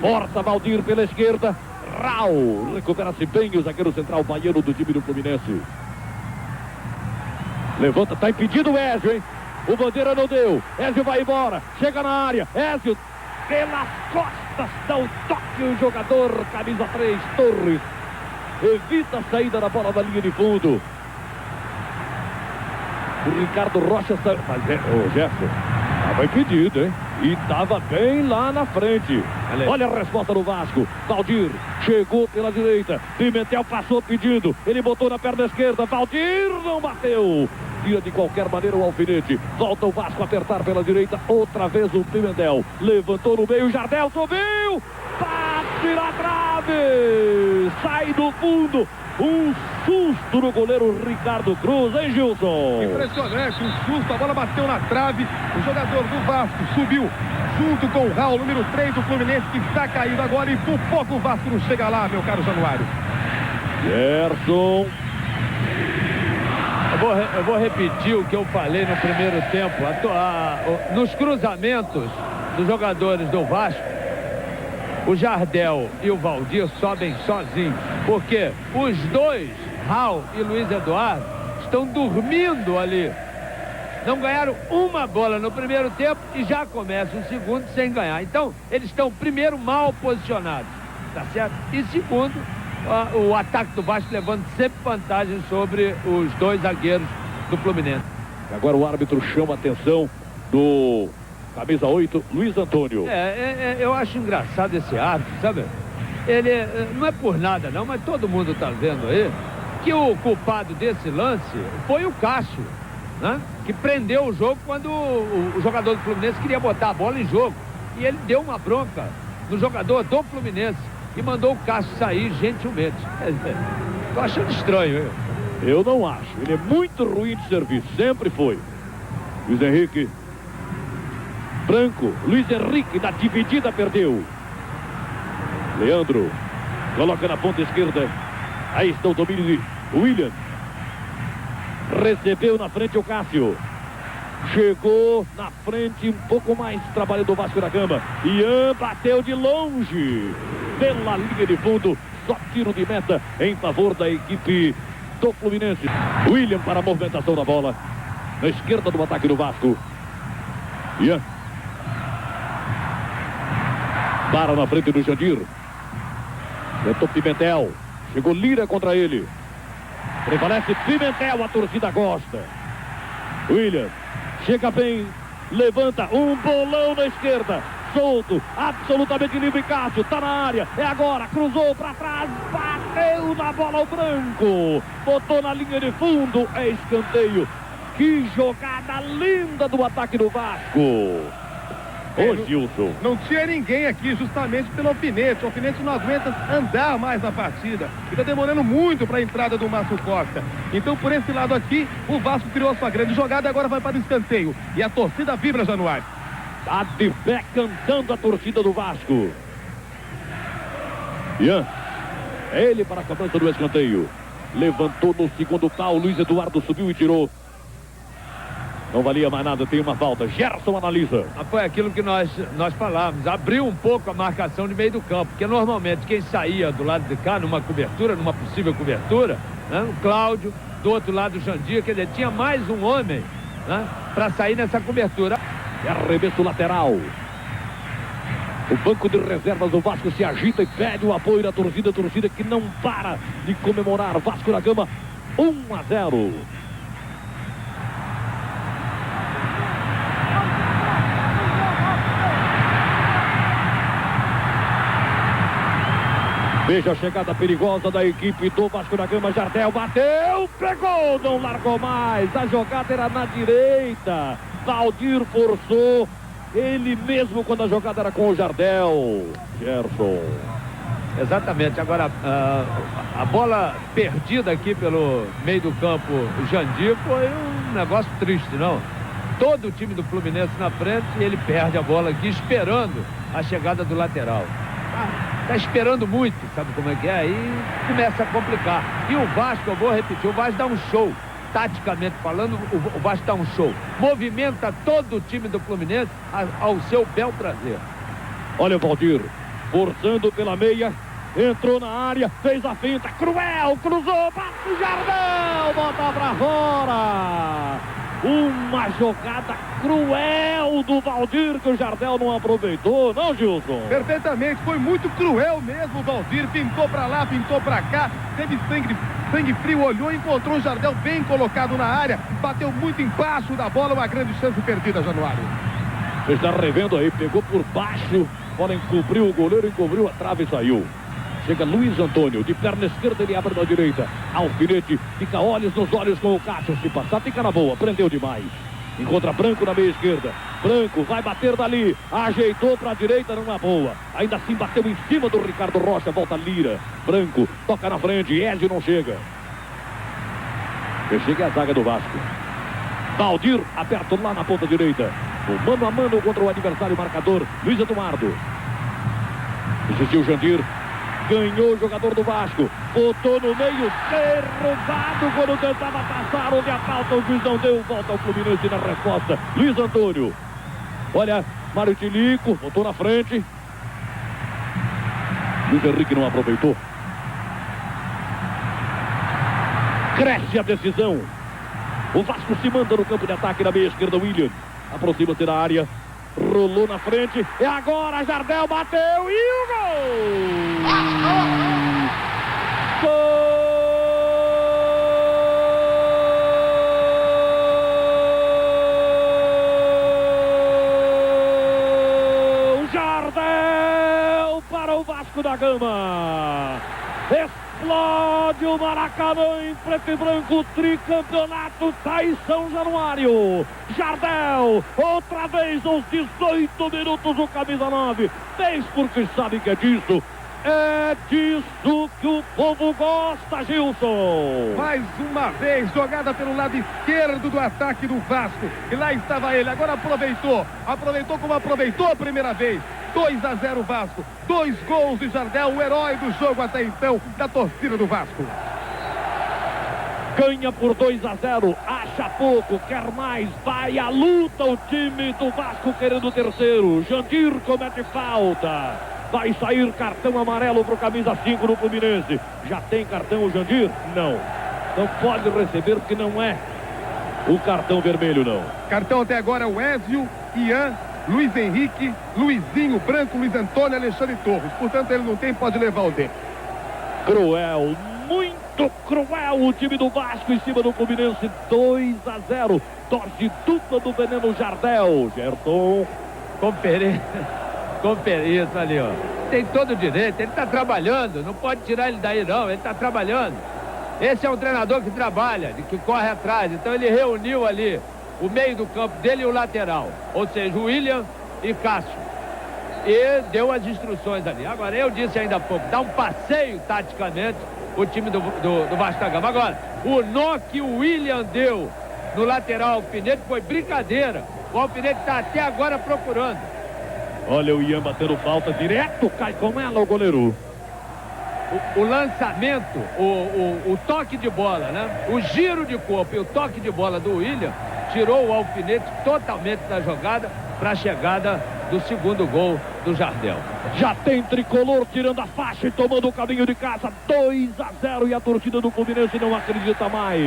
Força Valdir pela esquerda. Raul recupera-se bem o zagueiro central baiano do time do Fluminense. Levanta, tá impedido o Ézio, hein? O bandeira não deu. Ézio vai embora. Chega na área. Ézio pelas costas dá o toque o jogador. Camisa 3, Torres. Evita a saída da bola da linha de fundo. O Ricardo Rocha saiu. Mas o Jefferson estava impedido, hein? E estava bem lá na frente. Olha a resposta do Vasco. Valdir chegou pela direita. Pimentel passou pedindo. Ele botou na perna esquerda. Valdir não bateu. Tira de qualquer maneira o alfinete. Volta o Vasco a apertar pela direita. Outra vez o Pimentel. Levantou no meio. Jardel subiu. Bate na trave. Sai do fundo. Um susto no goleiro Ricardo Cruz, hein, Gilson? Impressionante, um susto, a bola bateu na trave, o jogador do Vasco subiu junto com o Raul, número 3 do Fluminense, que está caído agora e por pouco o Vasco não chega lá, meu caro Januário. Gerson. Eu vou repetir o que eu falei no primeiro tempo. Nos cruzamentos dos jogadores do Vasco, o Jardel e o Valdir sobem sozinhos. Porque os dois, Raul e Luiz Eduardo, estão dormindo ali. Não ganharam uma bola no primeiro tempo e já começa o segundo sem ganhar. Então, eles estão, primeiro, mal posicionados, tá certo? E segundo, o ataque do Vasco levando sempre vantagem sobre os dois zagueiros do Fluminense. Agora o árbitro chama a atenção do camisa 8, Luiz Antônio. Eu acho engraçado esse árbitro, sabe? Ele não é por nada não, mas todo mundo tá vendo aí que o culpado desse lance foi o Cássio, né? Que prendeu o jogo quando o jogador do Fluminense queria botar a bola em jogo. E ele deu uma bronca no jogador do Fluminense e mandou o Cássio sair gentilmente. Tô achando estranho, Eu não acho. Ele é muito ruim de serviço. Sempre foi. Luiz Henrique. Branco. Luiz Henrique da dividida perdeu. Leandro. Coloca na ponta esquerda. Aí está o domínio de William. Recebeu na frente o Cássio. Chegou na frente um pouco mais. Trabalho do Vasco da Gama. Ian bateu de longe. Pela linha de fundo. Só tiro de meta em favor da equipe do Fluminense. William para a movimentação da bola. Na esquerda do ataque do Vasco. Ian. Para na frente do Jandir. Tentou Pimentel. Chegou Lira contra ele. Prevalece Pimentel, a torcida gosta. William. Chega bem. Levanta um bolão na esquerda. Solto, absolutamente livre. Cássio, tá na área, é agora, cruzou pra trás, bateu na bola o Branco, botou na linha de fundo, é escanteio. Que jogada linda do ataque do Vasco. Ô Gilson. Não tinha ninguém aqui justamente pelo Alfinete. O Alfinete não aguenta andar mais na partida. E tá demorando muito para a entrada do Márcio Costa. Então, por esse lado aqui, o Vasco criou a sua grande jogada e agora vai para o escanteio. E a torcida vibra, Januário. Tá de pé cantando a torcida do Vasco. Ian. Ele para a cobrança do escanteio. Levantou no segundo pau. Luiz Eduardo subiu e tirou. Não valia mais nada, tem uma falta. Gerson analisa. Foi aquilo que nós falávamos. Abriu um pouco a marcação de meio do campo. Porque normalmente quem saía do lado de cá, numa cobertura, numa possível cobertura, né, o Cláudio, do outro lado o Jandir, quer dizer, tinha mais um homem, né, para sair nessa cobertura. E arremesso lateral. O banco de reservas do Vasco se agita e pede o apoio da torcida. Torcida que não para de comemorar. Vasco da Gama 1-0. Veja a chegada perigosa da equipe do Vasco da Gama. Jardel bateu, pegou, não largou mais. A jogada era na direita. Valdir forçou. Ele mesmo quando a jogada era com o Jardel. Gerson. Exatamente. Agora, a bola perdida aqui pelo meio do campo Jandir foi um negócio triste, não? Todo o time do Fluminense na frente e ele perde a bola aqui esperando a chegada do lateral. Tá esperando muito, sabe como é que é? E começa a complicar. E o Vasco, eu vou repetir, o Vasco dá um show. Taticamente falando, o Vasco dá um show. Movimenta todo o time do Fluminense ao seu bel prazer. Olha o Valdir, forçando pela meia, entrou na área, fez a finta, cruel, cruzou, bate o Jardel, bota pra fora. Uma jogada cruel do Valdir que o Jardel não aproveitou, não, Gilson? Perfeitamente, foi muito cruel mesmo o Valdir, pintou pra lá, pintou pra cá, teve sangue frio, olhou e encontrou o Jardel bem colocado na área, bateu muito embaixo da bola, uma grande chance perdida, Januário. Você está revendo aí, pegou por baixo, bola encobriu o goleiro, encobriu a trave e saiu. Chega Luiz Antônio, de perna esquerda ele abre na direita. Alfinete, fica olhos nos olhos com o Cássio. Se passar, fica na boa, prendeu demais. Encontra Branco na meia esquerda. Branco vai bater dali, ajeitou para a direita numa boa. Ainda assim bateu em cima do Ricardo Rocha, volta Lira. Branco, toca na frente, Ezio não chega. E chega a zaga do Vasco. Valdir, aberto lá na ponta direita. O mano a mano contra o adversário marcador, Luiz Eduardo. Existiu o Jandir. Ganhou o jogador do Vasco, botou no meio, derrubado quando tentava passar, onde a falta o juiz não deu, volta ao Fluminense na resposta, Luiz Antônio. Olha, Mário Tilico, botou na frente. Luiz Henrique não aproveitou. Cresce a decisão. O Vasco se manda no campo de ataque na meia esquerda. William aproxima-se da área. Rolou na frente. É agora. Jardel bateu. E o gol! Gol! Jardel para o Vasco da Gama. Explode o Maracanã em preto e branco, tricampeonato tá em São Januário. Jardel, outra vez aos 18 minutos, o camisa 9, fez porque sabe que é disso. É disso que o povo gosta, Gilson. Mais uma vez, jogada pelo lado esquerdo do ataque do Vasco. E lá estava ele, agora aproveitou como aproveitou a primeira vez. 2-0 Vasco, 2 gols de Jardel, o herói do jogo até então, da torcida do Vasco. Ganha por 2-0, acha pouco, quer mais, vai à luta o time do Vasco querendo o terceiro. Jandir comete falta, vai sair cartão amarelo para o camisa 5 do Fluminense. Já tem cartão o Jandir? Não pode receber porque não é o cartão vermelho não. Cartão até agora o Ézio, Ian, Luiz Henrique, Luizinho, Branco, Luiz Antônio, Alexandre Torres. Portanto, ele não tem, pode levar o dele. Cruel, muito cruel o time do Vasco em cima do Fluminense. 2-0. Torce dupla do veneno Jardel. Gerton. Conferência isso ali, ó. Tem todo o direito, ele tá trabalhando. Não pode tirar ele daí, não. Ele tá trabalhando. Esse é um treinador que trabalha, que corre atrás. Então, ele reuniu ali o meio do campo dele e o lateral, ou seja, o William e Cássio, e deu as instruções ali. Agora, eu disse ainda há pouco, dá um passeio taticamente o time do Vasco da Gama. Agora, o nó que o William deu no lateral Alfinete foi brincadeira. O Alfinete está até agora procurando. Olha o Ian batendo falta direto, cai com ela o goleiro. O lançamento, o toque de bola, né? O giro de corpo e o toque de bola do William tirou o Alfinete totalmente da jogada para a chegada do segundo gol do Jardel. Já tem tricolor tirando a faixa e tomando o caminho de casa. 2-0 e a torcida do Fluminense não acredita mais.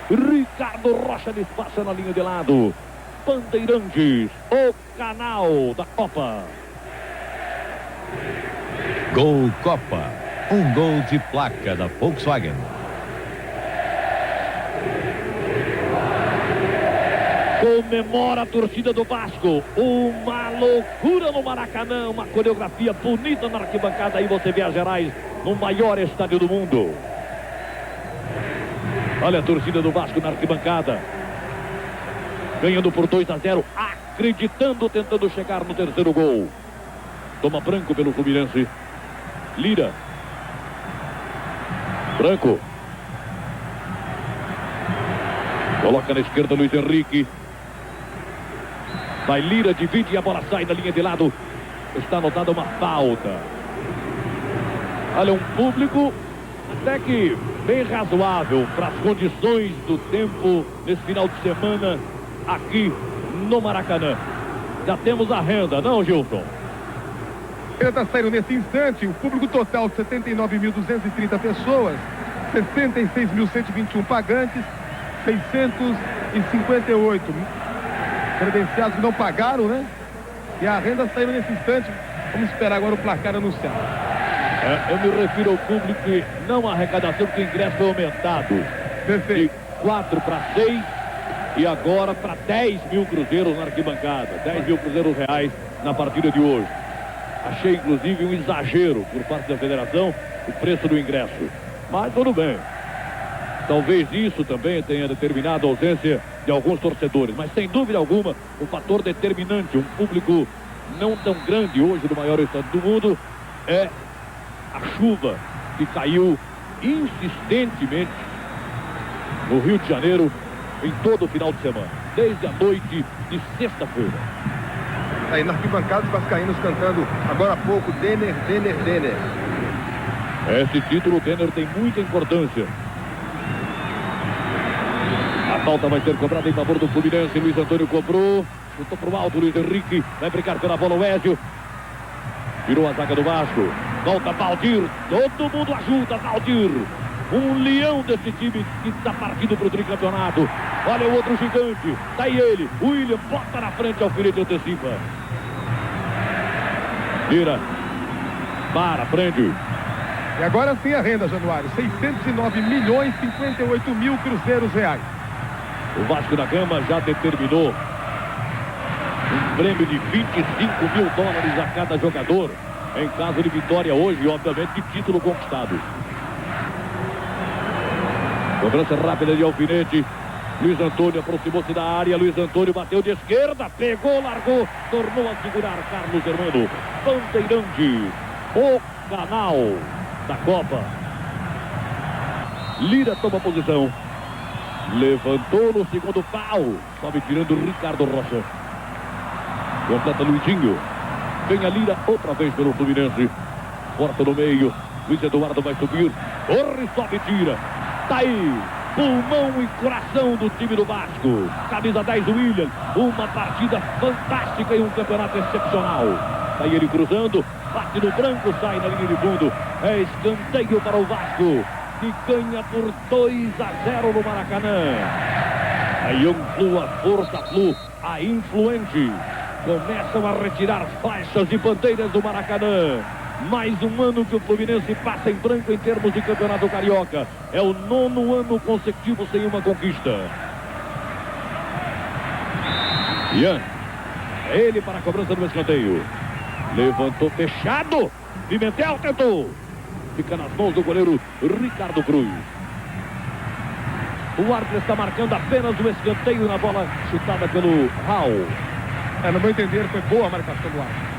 Ricardo Rocha despassa na linha de lado. Bandeirantes, o canal da Copa. Gol Copa. Um gol de placa da Volkswagen. Comemora a torcida do Vasco. Uma loucura no Maracanã. Uma coreografia bonita na arquibancada. Aí você vê a Gerais no maior estádio do mundo. Olha a torcida do Vasco na arquibancada. Ganhando por 2-0. Acreditando, tentando chegar no terceiro gol. Toma Branco pelo Fluminense. Lira. Branco. Coloca na esquerda Luiz Henrique. Vai Lira, divide e a bola sai da linha de lado. Está anotada uma falta. Olha, um público até que bem razoável para as condições do tempo nesse final de semana aqui no Maracanã. Já temos a renda, não, Gilson? Ele está saindo nesse instante, o público total de 79.230 pessoas, 66.121 pagantes, 658 credenciados que não pagaram, né? E a renda saindo nesse instante. Vamos esperar agora o placar anunciado. Eu me refiro ao público que não a arrecadação, porque o ingresso foi aumentado. Perfeito. De 4 para 6 e agora para 10 mil cruzeiros na arquibancada. 10 mil cruzeiros reais na partida de hoje. Achei, inclusive, um exagero por parte da federação o preço do ingresso. Mas tudo bem. Talvez isso também tenha determinado a ausência de alguns torcedores. Mas, sem dúvida alguma, o fator determinante, um público não tão grande hoje no maior estádio do mundo, é a chuva que caiu insistentemente no Rio de Janeiro em todo o final de semana. Desde a noite de sexta-feira. Aí na arquibancada os vascaínos cantando agora há pouco Denner, Denner, Denner. Esse título, Denner, tem muita importância. A falta vai ser cobrada em favor do Fluminense. Luiz Antônio cobrou, chutou para o alto, Luiz Henrique vai brincar pela bola o Ézio. Virou a zaga do Vasco. Volta Valdir, todo mundo ajuda Valdir. um leão desse time que está partindo para o tricampeonato. Olha o outro gigante, tá aí ele, o William bota na frente, alfinete antecipa. Vira, para, prende. E agora sim a renda, Januário, 609.058.000 cruzeiros reais. O Vasco da Gama já determinou um prêmio de 25 mil dólares a cada jogador, em caso de vitória hoje, e obviamente de título conquistado. Cobrança rápida de alfinete. Luiz Antônio aproximou-se da área. Luiz Antônio bateu de esquerda, pegou, largou, tornou a segurar Carlos Germano. Bandeirante, o canal da Copa. Lira toma posição. Levantou no segundo pau. Sobe tirando o Ricardo Rocha. Completa Luizinho. Vem a Lira outra vez pelo Fluminense. Corta no meio. Luiz Eduardo vai subir. Corre, sobe e tira. Tá aí. Pulmão e coração do time do Vasco. Camisa 10 do William. Uma partida fantástica e um campeonato excepcional. Tá aí ele cruzando. Bate no branco, sai na linha de fundo. É escanteio para o Vasco, que ganha por 2-0 no Maracanã. A Young Flu, a Força Flu, a Influente começam a retirar faixas e bandeiras do Maracanã. Mais um ano que o Fluminense passa em branco em termos de campeonato carioca. É o 9º ano consecutivo sem uma conquista. Ian, é ele para a cobrança do escanteio. Levantou fechado. Pimentel tentou. Fica nas mãos do goleiro Ricardo Cruz. O árbitro está marcando apenas o escanteio na bola chutada pelo Raul. No meu entender, foi boa a marcação do árbitro.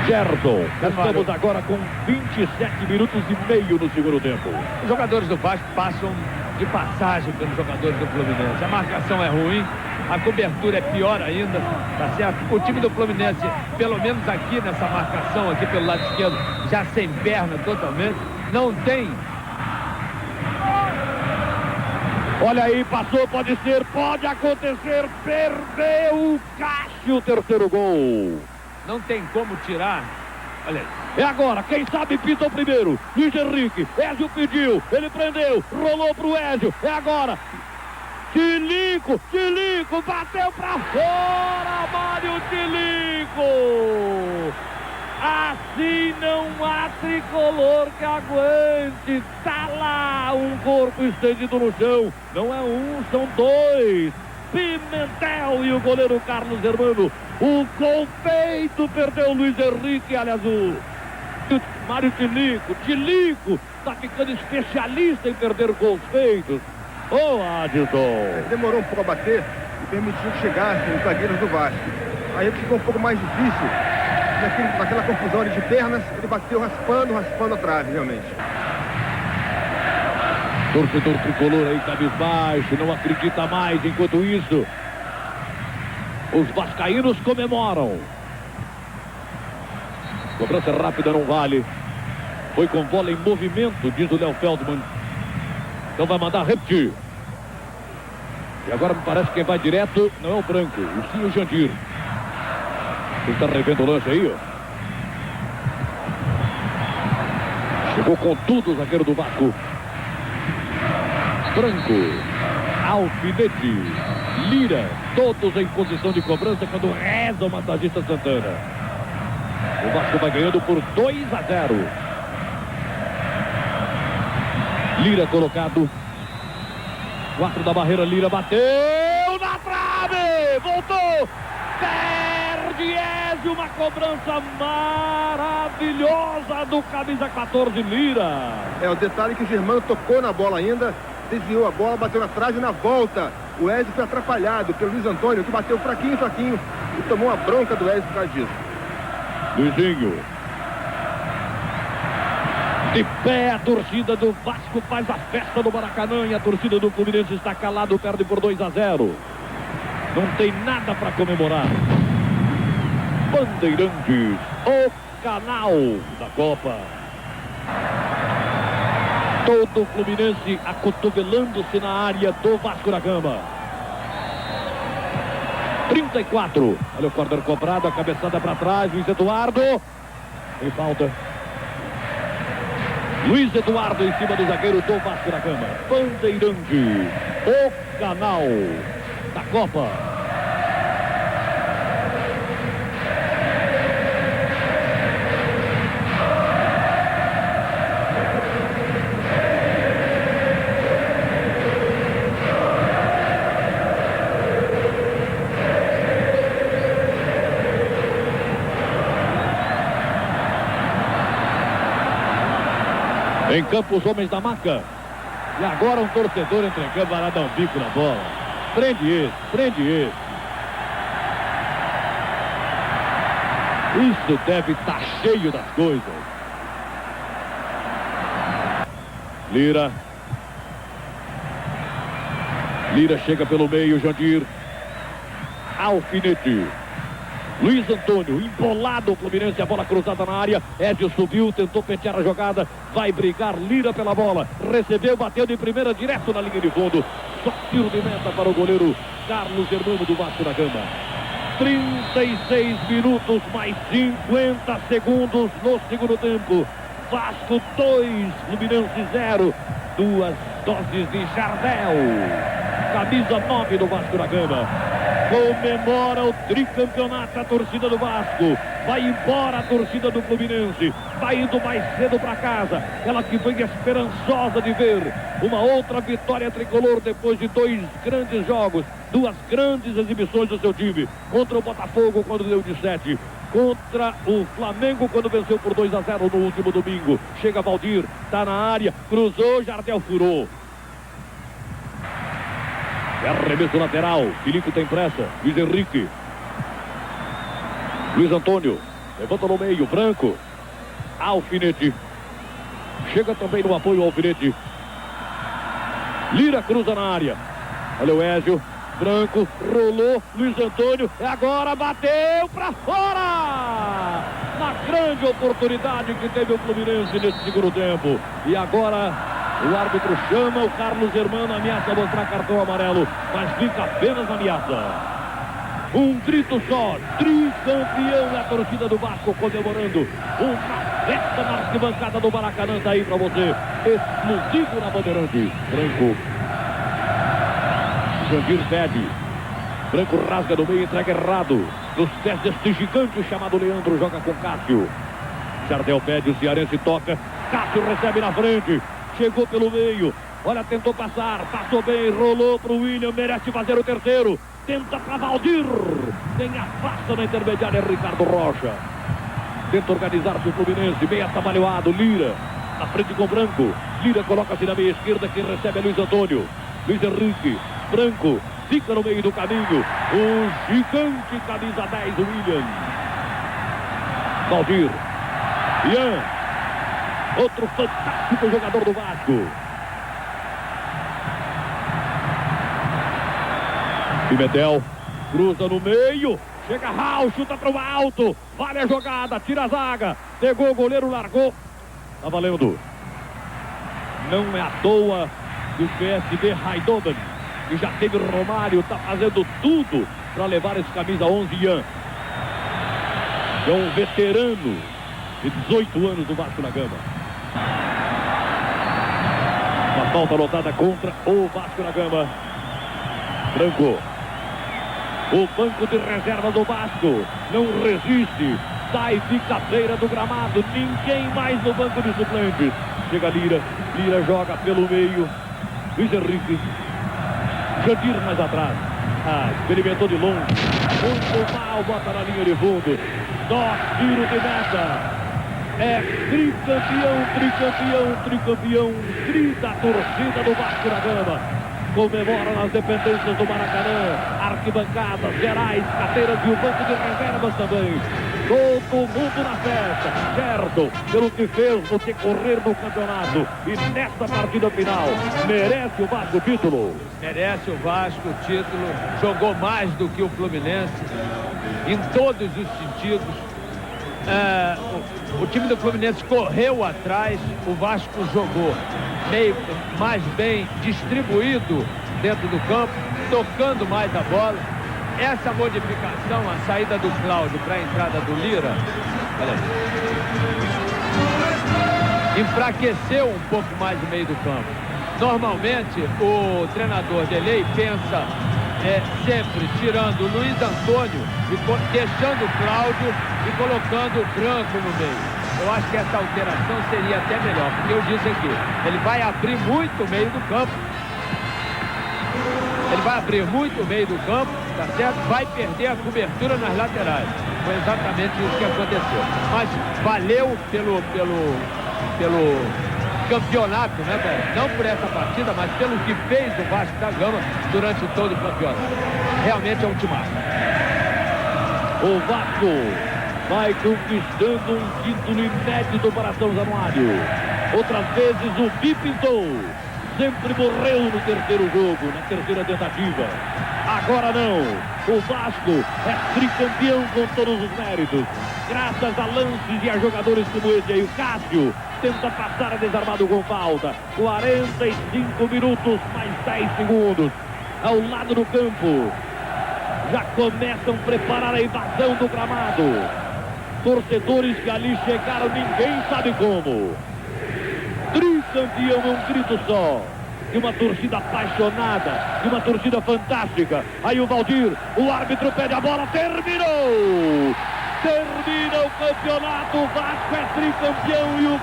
Gerson, estamos agora com 27 minutos e meio no segundo tempo. Os jogadores do Vasco passam de passagem pelos jogadores do Fluminense. A marcação é ruim, a cobertura é pior ainda, tá certo? O time do Fluminense, pelo menos aqui nessa marcação, aqui pelo lado esquerdo, já sem perna totalmente, não tem. Olha aí, passou, pode ser, pode acontecer, perdeu o Cássio, o terceiro gol. Não tem como tirar. Olha aí. É agora, quem sabe pita o primeiro. Luiz Henrique, Ézio pediu, ele prendeu, rolou pro Ézio, é agora. Tilico, bateu pra fora, Mário Tilico. Assim não há tricolor que aguente. Tá lá um corpo estendido no chão. Não é um, são dois. Pimentel e o goleiro Carlos Germano. O gol feito, perdeu o Luiz Henrique, aliás, o Mário Tilico está ficando especialista em perder gols feitos. Ô, Adilson. Demorou um pouco a bater e permitiu que chegassem os zagueiros do Vasco. Aí ficou um pouco mais difícil. Naquela confusão ali de pernas, ele bateu raspando a trave, realmente. Torcedor tricolor aí, cabisbaixo, não acredita mais. Enquanto isso, os vascaínos comemoram. Cobrança rápida não vale. Foi com bola em movimento, diz o Léo Feldman. Então vai mandar repetir. E agora me parece que quem vai direto não é o Branco, e sim o Jandir. Ele está revendo o lance aí, ó. Chegou com tudo o zagueiro do Vasco. Branco, alfinete, Lira, todos em posição de cobrança quando reza o massagista Santana. O Vasco vai ganhando por 2-0. Lira colocado. 4 da barreira, Lira bateu na trave, voltou, perde Ézio, uma cobrança maravilhosa do camisa 14, Lira. O detalhe que o Germano tocou na bola ainda, desviou a bola, bateu na trave na volta. O Ézio foi atrapalhado pelo Luiz Antônio, que bateu fraquinho e tomou a bronca do Ézio por causa disso. Luizinho. De pé, a torcida do Vasco faz a festa no Maracanã e a torcida do Fluminense está calado, perde por 2-0. Não tem nada para comemorar. Bandeirantes, o canal da Copa. Todo o Fluminense acotovelando-se na área do Vasco da Gama. 34. Olha o corner cobrado, a cabeçada para trás, Luiz Eduardo. Tem falta. Luiz Eduardo em cima do zagueiro do Vasco da Gama. Bandeirante, o canal da Copa. Em campo os homens da Maca. E agora um torcedor entregando, vai lá dar um bico na bola. Prende esse, prende esse. Isso deve estar cheio das coisas. Lira. Lira chega pelo meio, Jandir. Alfinete. Luiz Antônio, embolado o Fluminense, a bola cruzada na área. Édio subiu, tentou pentear a jogada. Vai brigar Lira pela bola. Recebeu, bateu de primeira direto na linha de fundo. Só tiro de meta para o goleiro Carlos Germano do Vasco da Gama. 36 minutos mais 50 segundos no segundo tempo. Vasco 2, Fluminense 0. 2 doses de Jardel. Camisa 9 do Vasco da Gama. Comemora o tricampeonato a torcida do Vasco. Vai embora a torcida do Fluminense. Vai indo mais cedo para casa. Ela que foi esperançosa de ver uma outra vitória tricolor depois de 2 grandes jogos. 2 grandes exibições do seu time. Contra o Botafogo quando deu de 7. Contra o Flamengo quando venceu por 2-0 no último domingo. Chega Valdir, tá na área, cruzou, Jardel furou. É arremesso lateral. Filipe tem pressa. Luiz Henrique. Luiz Antônio. Levanta no meio. Branco. Alfinete. Chega também no apoio ao Alfinete. Lira cruza na área. Olha o Ézio. Branco. Rolou. Luiz Antônio. Agora bateu pra fora. Na grande oportunidade que teve o Fluminense nesse segundo tempo. E agora o árbitro chama o Carlos Germano, ameaça mostrar cartão amarelo, mas fica apenas ameaça. Um grito só, tricampeão, a torcida do Vasco comemorando. Uma festa na arquibancada do Maracanã, tá aí pra você, exclusivo na Bandeirante. Branco. Jandir pede. Branco rasga no meio, entrega errado. Nos pés deste gigante chamado Leandro, joga com Cássio. Jardel pede, o cearense toca. Cássio recebe na frente. Chegou pelo meio, olha, tentou passar, passou bem, rolou pro William, merece fazer o terceiro, tenta pra Valdir, tem a passa na intermediária, Ricardo Rocha, tenta organizar pro Fluminense, meio atabalhoado, Lira, na frente com Branco, Lira coloca-se na meia esquerda, quem recebe é Luiz Antônio, Luiz Henrique, Branco, fica no meio do caminho, o gigante camisa 10, William, Valdir, Ian, outro fantástico jogador do Vasco. Pimentel cruza no meio. Chega Raul, chuta para o alto. Vale a jogada, tira a zaga. Pegou o goleiro, largou. Tá valendo. Não é à toa que o PSV Raidoban, que já teve Romário, tá fazendo tudo para levar esse camisa 11 Ian. É um veterano de 18 anos do Vasco da Gama. Uma falta anotada contra o Vasco da Gama. Branco. O banco de reserva do Vasco não resiste. Sai, fica à beira do gramado. Ninguém mais no banco de suplentes. Chega Lira. Lira joga pelo meio. Luiz Henrique. Jandir mais atrás. Experimentou de longe. Muito mal, bota na linha de fundo. Só tiro de meta. É tricampeão, tricampeão, tricampeão. Grita a torcida do Vasco da Gama. Comemora nas dependências do Maracanã. Arquibancadas, gerais, cadeiras e o banco de reservas também. Todo mundo na festa, certo, pelo que fez no decorrer do campeonato. E nesta partida final, merece o Vasco o título. Merece o Vasco o título. Jogou mais do que o Fluminense em todos os sentidos. O time do Fluminense correu atrás, o Vasco jogou meio mais bem distribuído dentro do campo, tocando mais a bola. Essa modificação, a saída do Cláudio para a entrada do Lira, olha aí. enfraqueceu um pouco mais o meio do campo. Normalmente, o treinador Delay pensa sempre tirando o Luiz Antônio, deixando o Cláudio e colocando o Branco no meio. Eu acho que essa alteração seria até melhor, porque eu disse aqui, ele vai abrir muito o meio do campo. Ele vai abrir muito o meio do campo, tá certo? Vai perder a cobertura nas laterais. Foi exatamente isso que aconteceu. Mas valeu pelo campeonato, né? Não por essa partida, mas pelo que fez o Vasco da Gama durante todo o campeonato. Realmente é um timaço. O Vasco vai conquistando um título inédito para São Januário. Outras vezes o Bi pintou. Sempre morreu no terceiro jogo, na terceira tentativa. Agora não. O Vasco é tricampeão com todos os méritos. Graças a lances e a jogadores como esse aí. O Cássio tenta passar desarmado com falta. 45 minutos, mais 10 segundos. Ao lado do campo. Já começam a preparar a invasão do gramado. Torcedores que ali chegaram, ninguém sabe como. Tricampeão é um grito só. De uma torcida apaixonada, de uma torcida fantástica. Aí o Valdir, o árbitro pede a bola, terminou! Termina o campeonato, o Vasco é tricampeão e o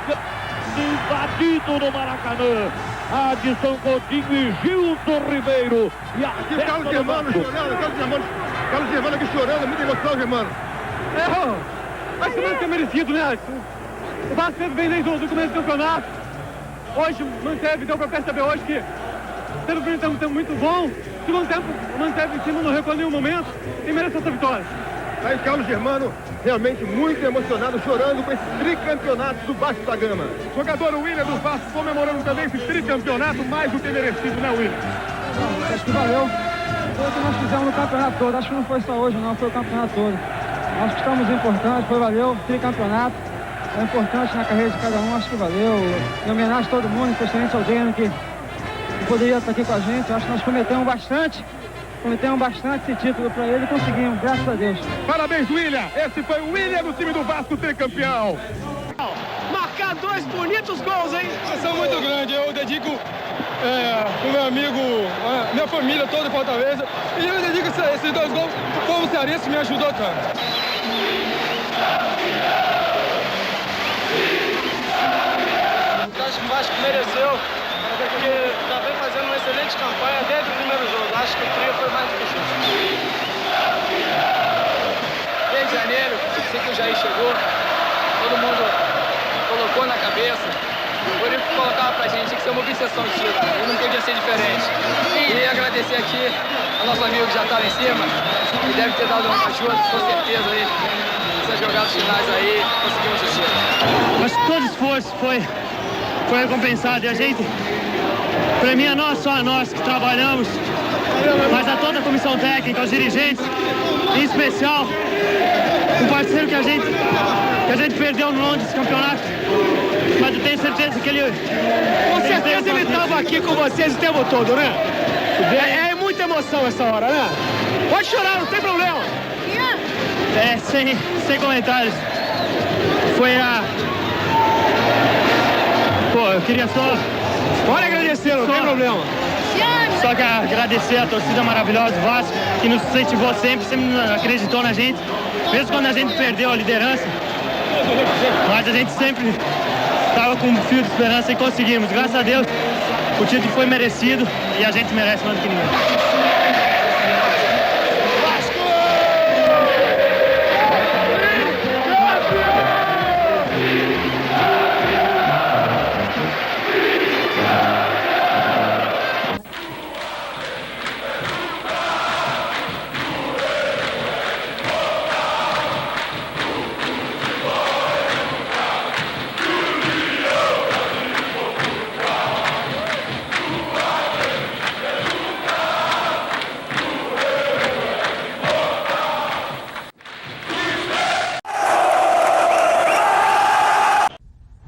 invadido no Maracanã. Adson Coutinho e Gilson Ribeiro. E a Carlos Germano chorando, Carlos Germano aqui chorando, muita emoção, Germano. Acho que não é merecido, né? O Vasco sempre vem desde o começo do campeonato. Hoje manteve, deu para perceber hoje que teve um primeiro tempo muito bom. Segundo tempo manteve em cima, não recuou em nenhum momento e mereceu essa vitória. Aí Carlos Germano realmente muito emocionado, chorando com esse tricampeonato do Vasco da Gama. Jogador William do Vasco comemorando também esse tricampeonato mais do que merecido, né, William? Acho que valeu. Foi o que nós fizemos no campeonato todo. Acho que não foi só hoje, não. Foi o campeonato todo. Acho que estamos importantes. Foi valeu. Tricampeonato. É importante na carreira de cada um. Acho que valeu. Em homenagem a todo mundo, especialmente ao Deno, que poderia estar aqui com a gente. Acho que nós cometemos bastante esse título para ele e conseguimos, graças a Deus. Parabéns, William. Esse foi o William do time do Vasco, tricampeão. Marcar 2 bonitos gols, hein? São muito grande. Eu dedico pro meu amigo, minha família toda em Fortaleza. E eu dedico esses 2 gols pro povo cearense que me ajudou tanto. Acho que o Vasco mereceu, porque já vem fazendo uma excelente campanha desde o primeiro jogo. Acho que o trio foi mais difícil. Desde janeiro, assim que o Jair chegou, todo mundo colocou na cabeça. O Eurico colocava pra gente que ser uma obsessão de título, e não podia ser diferente. E agradecer aqui ao nosso amigo que já estava em cima, que deve ter dado uma ajuda, com certeza, aí, essas jogadas finais aí, conseguimos o título. Acho que todo esforço foi recompensado e a gente, para mim, não só a nós que trabalhamos, mas a toda a comissão técnica, os dirigentes, em especial o parceiro que a gente perdeu no longo desse campeonato, mas eu tenho certeza que ele... Com certeza ele estava aqui com vocês o tempo todo, né? É muita emoção essa hora, né? Pode chorar, não tem problema. Sem comentários. Foi a... Pô, eu queria só... Pode agradecer, não tem problema. Só que agradecer a torcida maravilhosa do Vasco, que nos incentivou sempre acreditou na gente, mesmo quando a gente perdeu a liderança. Mas a gente sempre estava com um fio de esperança e conseguimos. Graças a Deus, o título foi merecido e a gente merece mais do que ninguém.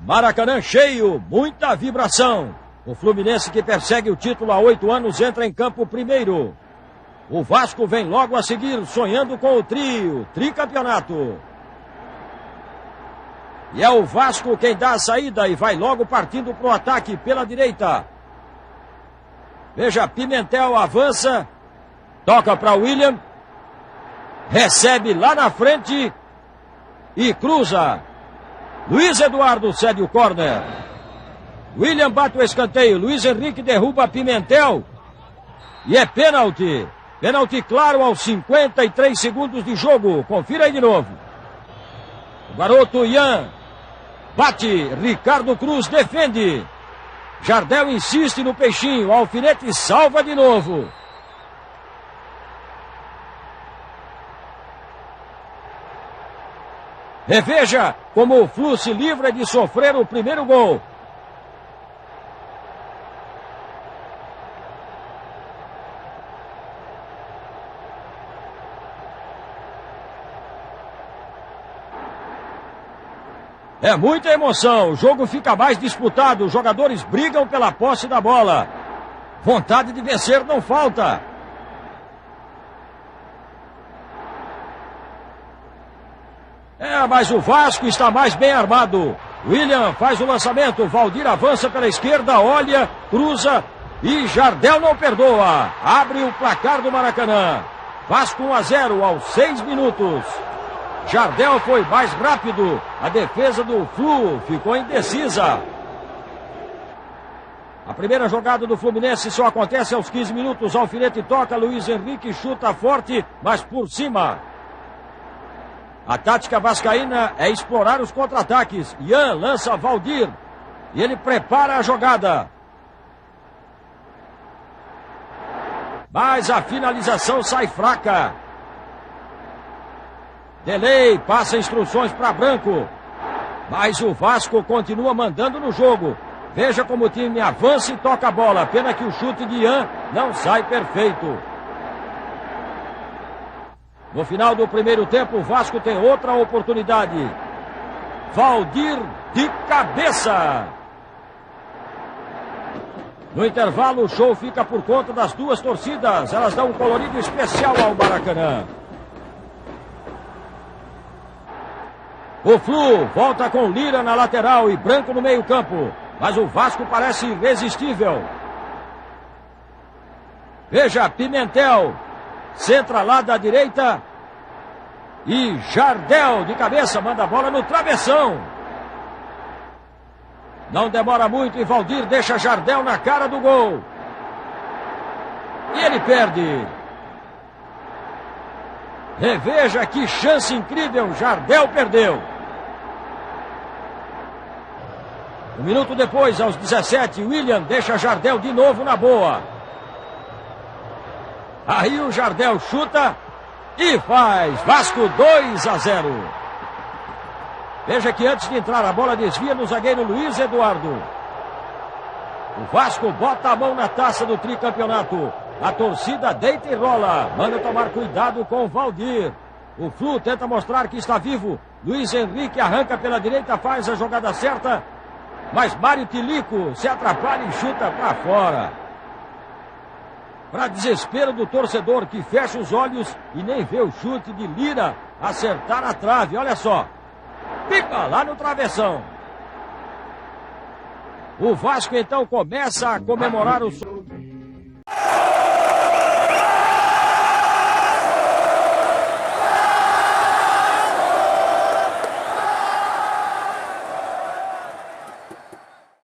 Maracanã cheio, muita vibração. O Fluminense, que persegue o título há 8 anos, entra em campo primeiro. O Vasco vem logo a seguir, sonhando com o tricampeonato. E é o Vasco quem dá a saída e vai logo partindo para o ataque pela direita. Veja, Pimentel avança, toca para William, recebe lá na frente e cruza. Luiz Eduardo cede o córner. William bate o escanteio, Luiz Henrique derruba Pimentel e é pênalti. Pênalti claro aos 53 segundos de jogo. Confira aí de novo. O garoto Ian bate, Ricardo Cruz defende. Jardel insiste no peixinho, o Alfinete salva de novo. Reveja como o Flu se livra de sofrer o primeiro gol. É muita emoção, o jogo fica mais disputado, os jogadores brigam pela posse da bola. Vontade de vencer não falta. Mas o Vasco está mais bem armado. William faz o lançamento, Valdir avança pela esquerda, olha, cruza e Jardel não perdoa. Abre o placar do Maracanã. Vasco 1-0 aos 6 minutos. Jardel foi mais rápido, a defesa do Flu ficou indecisa. A primeira jogada do Fluminense só acontece aos 15 minutos. Alfinete toca, Luiz Henrique chuta forte, mas por cima. A tática vascaína é explorar os contra-ataques. Ian lança Valdir e ele prepara a jogada. Mas a finalização sai fraca. Delay passa instruções para Branco. Mas o Vasco continua mandando no jogo. Veja como o time avança e toca a bola. Pena que o chute de Ian não sai perfeito. No final do primeiro tempo, o Vasco tem outra oportunidade. Valdir de cabeça. No intervalo, o show fica por conta das duas torcidas. Elas dão um colorido especial ao Maracanã. O Flu volta com Lira na lateral e Branco no meio-campo. Mas o Vasco parece irresistível. Veja, Pimentel centra lá da direita. E Jardel de cabeça manda a bola no travessão. Não demora muito e Valdir deixa Jardel na cara do gol. E ele perde. Reveja que chance incrível, Jardel perdeu. Um minuto depois, aos 17, William deixa Jardel de novo na boa. Aí o Jardel chuta e faz. Vasco 2-0. Veja que antes de entrar a bola desvia no zagueiro Luiz Eduardo. O Vasco bota a mão na taça do tricampeonato. A torcida deita e rola. Manda tomar cuidado com o Valdir. O Flu tenta mostrar que está vivo. Luiz Henrique arranca pela direita, faz a jogada certa. Mas Mário Tilico se atrapalha e chuta para fora. Para desespero do torcedor que fecha os olhos e nem vê o chute de Lira acertar a trave. Olha só. Pipa lá no travessão. O Vasco então começa a comemorar o...